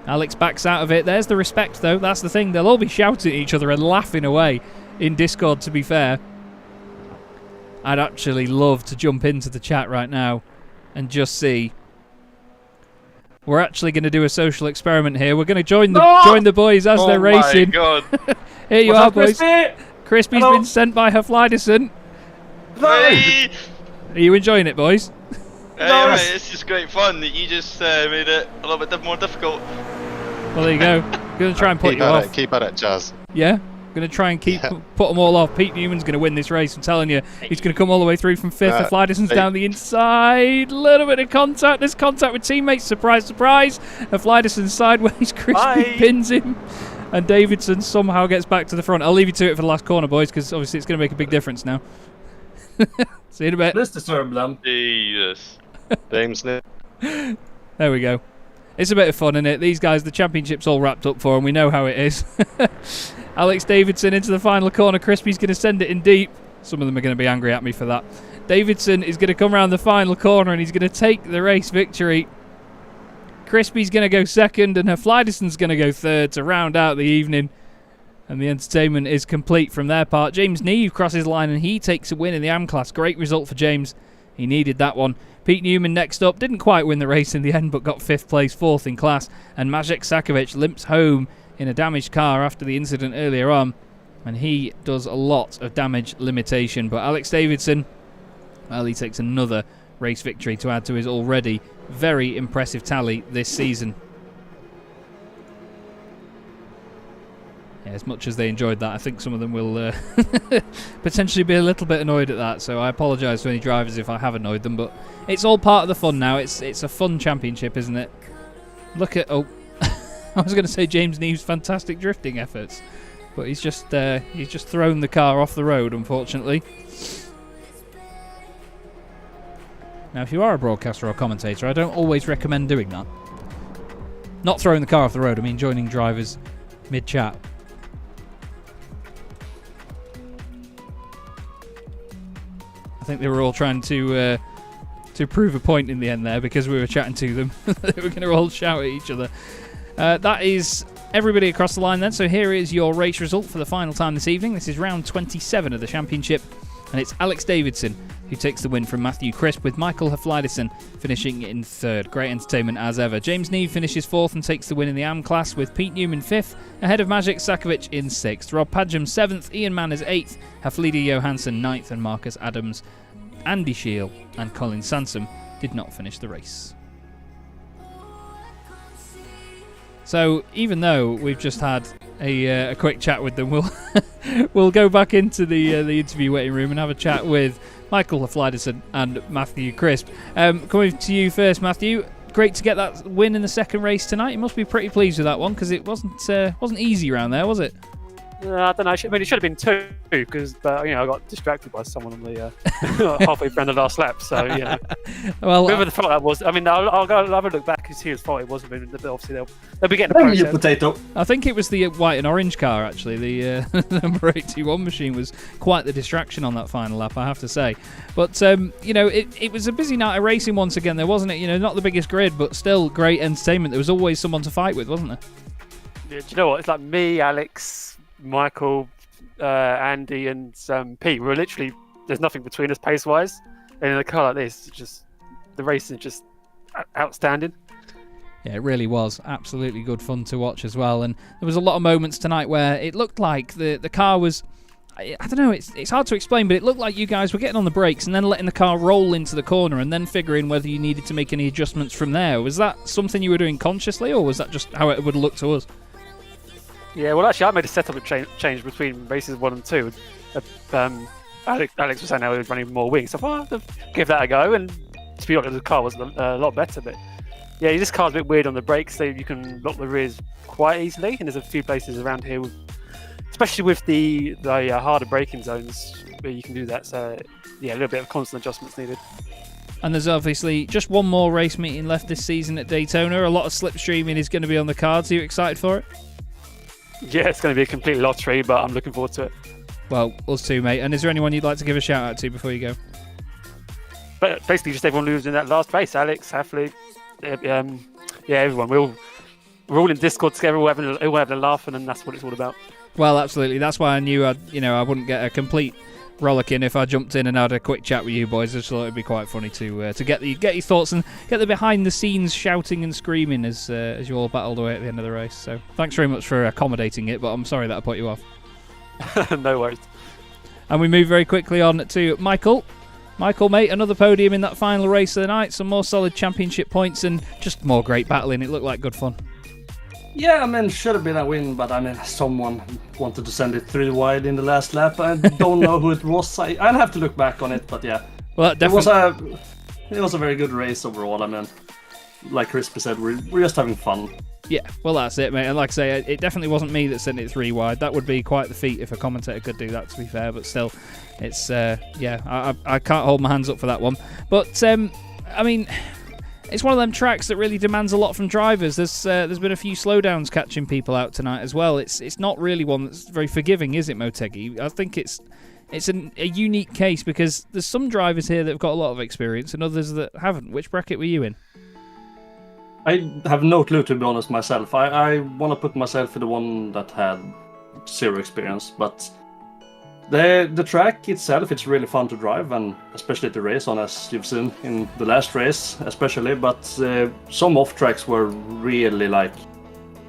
Alex backs out of it. There's the respect though, that's the thing. They'll all be shouting at each other and laughing away in Discord, to be fair. I'd actually love to jump into the chat right now and just see. We're actually going to do a social experiment here. We're going to join the boys as they're racing. Oh my God. Here you are, boys. Crispy? Crispy's been sent by Hafliderson. Hey, Are you enjoying it, boys? hey mate, it's just great fun that you just made it a little bit more difficult. Well, there you go. Going to try and put you off. Keep at it, Jazz. Yeah? Going to try and put them all off. Pete Newman's going to win this race. I'm telling you, he's going to come all the way through from 5th. Hafliderson's down the inside. Little bit of contact. There's contact with teammates. Surprise, surprise. Hafliderson's sideways. Crispy pins him. And Davidson somehow gets back to the front. I'll leave you to it for the last corner, boys, because obviously it's going to make a big difference now. See you in a bit. Let's disturb them. Jesus. James Nick. There we go. It's a bit of fun, isn't it? These guys, the championship's all wrapped up for them. We know how it is. Alex Davidson into the final corner. Crispy's going to send it in deep. Some of them are going to be angry at me for that. Davidson is going to come around the final corner and he's going to take the race victory. Crispy's going to go second and Hafliderson's going to go third to round out the evening. And the entertainment is complete from their part. James Neve crosses the line and he takes a win in the AM class. Great result for James. He needed that one. Pete Newman next up. Didn't quite win the race in the end, but got 5th place, 4th in class. And Maciej Sakovic limps home in a damaged car after the incident earlier on. And he does a lot of damage limitation. But Alex Davidson, well, he takes another race victory to add to his already very impressive tally this season. Yeah, as much as they enjoyed that, I think some of them will potentially be a little bit annoyed at that. So I apologise to any drivers if I have annoyed them, but it's all part of the fun now. It's a fun championship, isn't it? Look at I was going to say James Neve's fantastic drifting efforts, but he's just thrown the car off the road, unfortunately. Now, if you are a broadcaster or commentator, I don't always recommend doing that. Not throwing the car off the road. I mean joining drivers mid-chat. I think they were all trying to prove a point in the end there because we were chatting to them. They were going to all shout at each other. That is everybody across the line then. So here is your race result for the final time this evening. This is round 27 of the championship. And it's Alex Davidson who takes the win from Matthew Crisp, with Michael Hafliderson finishing in 3rd. Great entertainment as ever. James Neve finishes 4th and takes the win in the AM class, with Pete Newman 5th, ahead of Maciej Sakovic in 6th. Rob Padgham 7th, Ian Manners 8th, Haflider Johansson 9th, and Marcus Adams, Andy Shiel and Colin Sansom did not finish the race. So even though we've just had a quick chat with them, we'll go back into the interview waiting room and have a chat with Michael Hafliderson and Matthew Crisp. Coming to you first, Matthew. Great to get that win in the second race tonight. You must be pretty pleased with that one because it wasn't easy around there, was it? I don't know. I mean, it should have been 2 because, I got distracted by someone on the halfway through the last lap. So Well, whoever the fault that was. I mean, I'll have a look back and see whose fault it was. I mean, obviously they'll be getting a process. Potato. I think it was the white and orange car actually. The number 81 machine was quite the distraction on that final lap, I have to say. But it was a busy night of racing once again, there wasn't it? Not the biggest grid, but still great entertainment. There was always someone to fight with, wasn't there? Yeah, do you know what? It's like me, Alex, Michael, Andy, and Pete. We're literally, there's nothing between us pace-wise. And in a car like this, the race is just outstanding. Yeah, it really was. Absolutely good fun to watch as well. And there was a lot of moments tonight where it looked like the car was, I don't know, it's hard to explain, but it looked like you guys were getting on the brakes and then letting the car roll into the corner and then figuring whether you needed to make any adjustments from there. Was that something you were doing consciously, or was that just how it would look to us? Yeah, well, actually, I made a setup change between races 1 and 2. Alex was saying how he was running more wings, so I thought I'll give that a go. And to be honest, the car was a lot better. But yeah, this car's a bit weird on the brakes, so you can lock the rears quite easily. And there's a few places around here, especially with the harder braking zones, where you can do that. So yeah, a little bit of constant adjustments needed. And there's obviously just one more race meeting left this season at Daytona. A lot of slipstreaming is going to be on the cards. Are you excited for it? Yeah, it's going to be a complete lottery, but I'm looking forward to it. Well, us too, mate. And is there anyone you'd like to give a shout out to before you go? But basically, just everyone who was in that last race. Alex, Hafley, everyone. We're all in Discord together. We're having a laugh, and that's what it's all about. Well, absolutely. That's why I knew I wouldn't get a complete rollicking if I jumped in and had a quick chat with you boys. I just thought it'd be quite funny to get your thoughts and get the behind the scenes shouting and screaming as you all battled away at the end of the race. So thanks very much for accommodating it, but I'm sorry that I put you off. No worries. And we move very quickly on to Michael. Michael, mate, another podium in that final race of the night. Some more solid championship points and just more great battling. It looked like good fun. Yeah, I mean, should have been a win, but I mean, someone wanted to send it 3 wide in the last lap. I don't know who it was. I'll have to look back on it, but yeah. Well, definitely. It was a very good race overall. I mean, like Crispy said, we're just having fun. Yeah, well, that's it, mate. And like I say, it definitely wasn't me that sent it 3 wide. That would be quite the feat if a commentator could do that, to be fair. But still, it's, I can't hold my hands up for that one. But, I mean, it's one of them tracks that really demands a lot from drivers. There's been a few slowdowns catching people out tonight as well. It's not really one that's very forgiving, is it, Motegi? I think it's a unique case because there's some drivers here that have got a lot of experience and others that haven't. Which bracket were you in? I have no clue, to be honest, myself. I want to put myself in the one that had 0 experience, but the track itself, it's really fun to drive, and especially to race on, as you've seen in the last race, especially. But some off tracks were really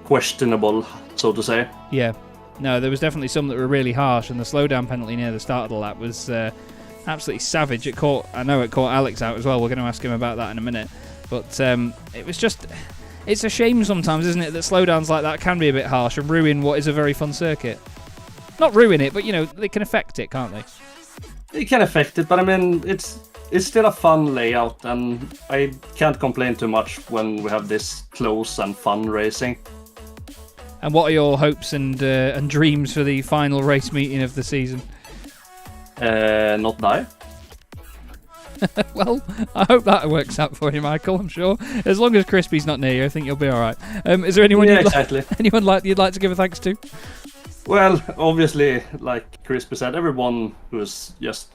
questionable, so to say. Yeah, no, there was definitely some that were really harsh, and the slowdown penalty near the start of the lap was absolutely savage. I know it caught Alex out as well. We're going to ask him about that in a minute. But it was it's a shame sometimes, isn't it, that slowdowns like that can be a bit harsh and ruin what is a very fun circuit. Not ruin it, but, they can affect it, can't they? It can affect it, but I mean, it's still a fun layout, and I can't complain too much when we have this close and fun racing. And what are your hopes and dreams for the final race meeting of the season? Not die. Well, I hope that works out for you, Michael. I'm sure. As long as Crispy's not near you, I think you'll be all right. Is there anyone you'd like to give a thanks to? Well, obviously, like Crispy said, everyone who's just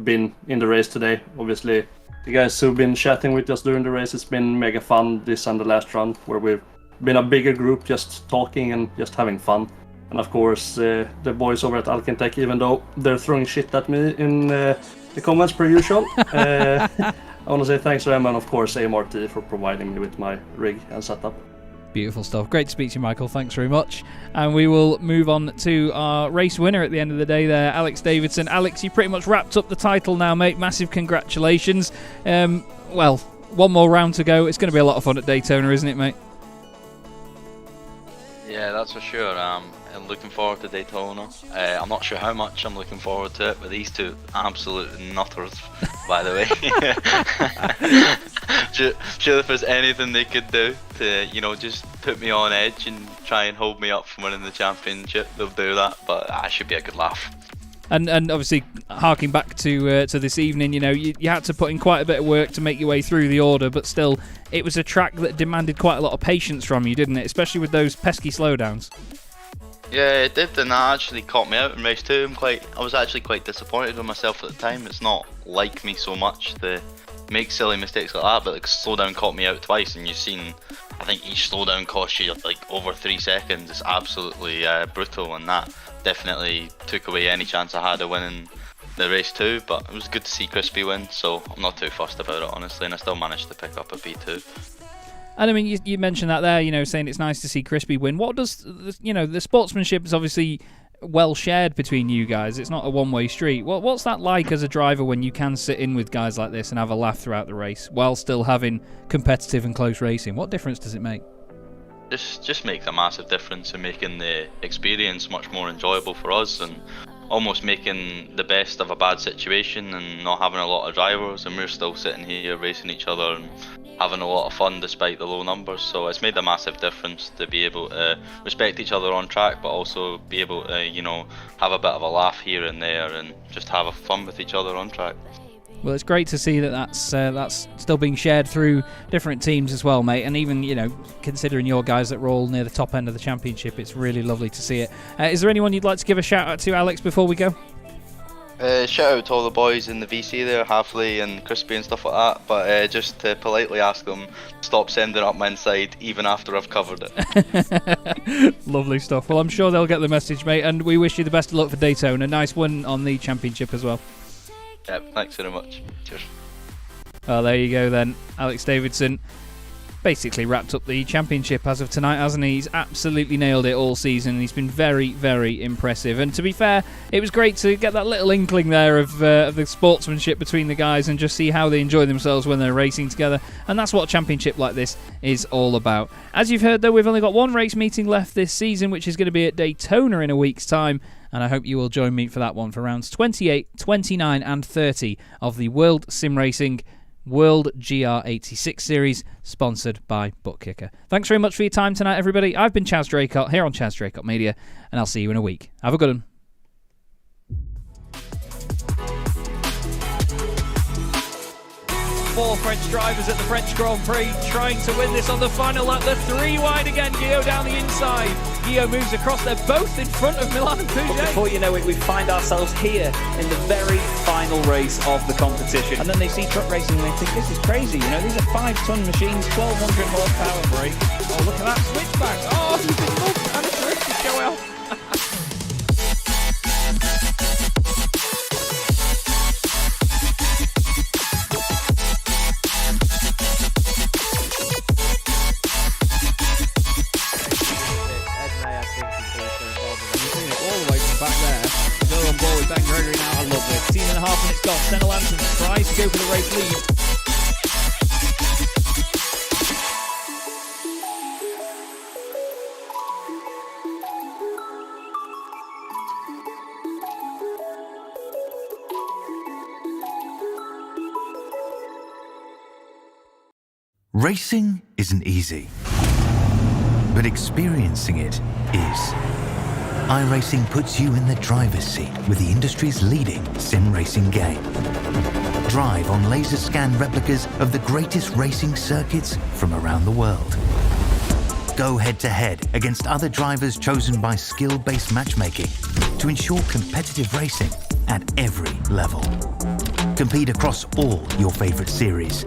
been in the race today. Obviously, the guys who've been chatting with us during the race, it's been mega fun this and the last run, where we've been a bigger group just talking and just having fun. And of course, the boys over at Alkentech, even though they're throwing shit at me in the comments per usual. I want to say thanks to them, and of course AMRT for providing me with my rig and setup. Beautiful stuff. Great to speak to you, Michael. Thanks very much. And we will move on to our race winner at the end of the day there, Alex Davidson. Alex, you pretty much wrapped up the title now, mate. Massive congratulations. Well, one more round to go. It's going to be a lot of fun at Daytona, isn't it, mate? Yeah, that's for sure. I'm looking forward to Daytona. I'm not sure how much I'm looking forward to it, but these two absolute nutters, by the way. Sure, if there's anything they could do to, just put me on edge and try and hold me up from winning the championship, they'll do that. But that should be a good laugh. And obviously, harking back to this evening, you had to put in quite a bit of work to make your way through the order, but still, it was a track that demanded quite a lot of patience from you, didn't it? Especially with those pesky slowdowns. Yeah, it did, and that actually caught me out in race 2. I was actually quite disappointed with myself at the time. It's not like me so much to make silly mistakes like that, but the slowdown caught me out twice, and you've seen, I think each slowdown cost you over 3 seconds. It's absolutely brutal, and that definitely took away any chance I had of winning the race 2, but it was good to see Crispy win, so I'm not too fussed about it, honestly, and I still managed to pick up a P2. And I mean, you mentioned that there, saying it's nice to see Crispy win. What does, the sportsmanship is obviously well shared between you guys. It's not a one-way street. What's that like as a driver when you can sit in with guys like this and have a laugh throughout the race while still having competitive and close racing? What difference does it make? Just makes a massive difference in making the experience much more enjoyable for us, and almost making the best of a bad situation and not having a lot of drivers, and we're still sitting here racing each other and having a lot of fun despite the low numbers. So it's made a massive difference to be able to respect each other on track, but also be able to have a bit of a laugh here and there and just have fun with each other on track. Well, it's great to see that that's still being shared through different teams as well, mate. And even, you know, considering your guys that were all near the top end of the championship, it's really lovely to see it. Is there anyone you'd like to give a shout out to, Alex, before we go? Shout out to all the boys in the VC there, Halfley and Crispy and stuff like that, but just to politely ask them to stop sending up my inside even after I've covered it. Lovely stuff. Well, I'm sure they'll get the message, mate, and we wish you the best of luck for Daytona. Nice win on the championship as well. Yep, thanks very much. Cheers. Well, there you go then. Alex Davidson basically wrapped up the championship as of tonight, hasn't he? He's absolutely nailed it all season. He's been very, very impressive. And to be fair, it was great to get that little inkling there of the sportsmanship between the guys and just see how they enjoy themselves when they're racing together. And that's what a championship like this is all about. As you've heard, though, we've only got one race meeting left this season, which is going to be at Daytona in a week's time. And I hope you will join me for that one for rounds 28, 29 and 30 of the World Sim Racing World GR86 Series, sponsored by Bookkicker. Thanks very much for your time tonight, everybody. I've been Chaz Draycott here on Chaz Draycott Media, and I'll see you in a week. Have a good one. Four French drivers at the French Grand Prix trying to win this on the final lap. The three wide again, Guillaume down the inside. Guillaume moves across, they're both in front of Milan and Pouget. Before you know it, we find ourselves here in the very final race of the competition. And then they see truck racing and they think, this is crazy, you know, these are 5-ton machines, 1200 horsepower brake. Oh, look at that switchback. Oh, he's been moved and it's ready to show out. Ben Gregory now, I love it. 16.5 minutes gone. Senna Lanson tries to go for the race lead. Racing isn't easy, but experiencing it is. iRacing puts you in the driver's seat with the industry's leading sim racing game. Drive on laser scan replicas of the greatest racing circuits from around the world. Go head to head against other drivers chosen by skill-based matchmaking to ensure competitive racing at every level. Compete across all your favorite series.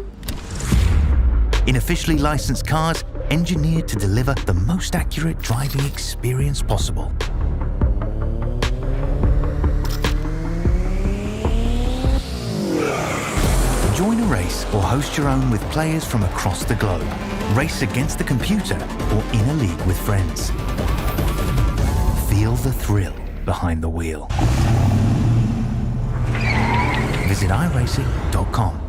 In officially licensed cars, engineered to deliver the most accurate driving experience possible. Join a race or host your own with players from across the globe. Race against the computer or in a league with friends. Feel the thrill behind the wheel. Visit iRacing.com.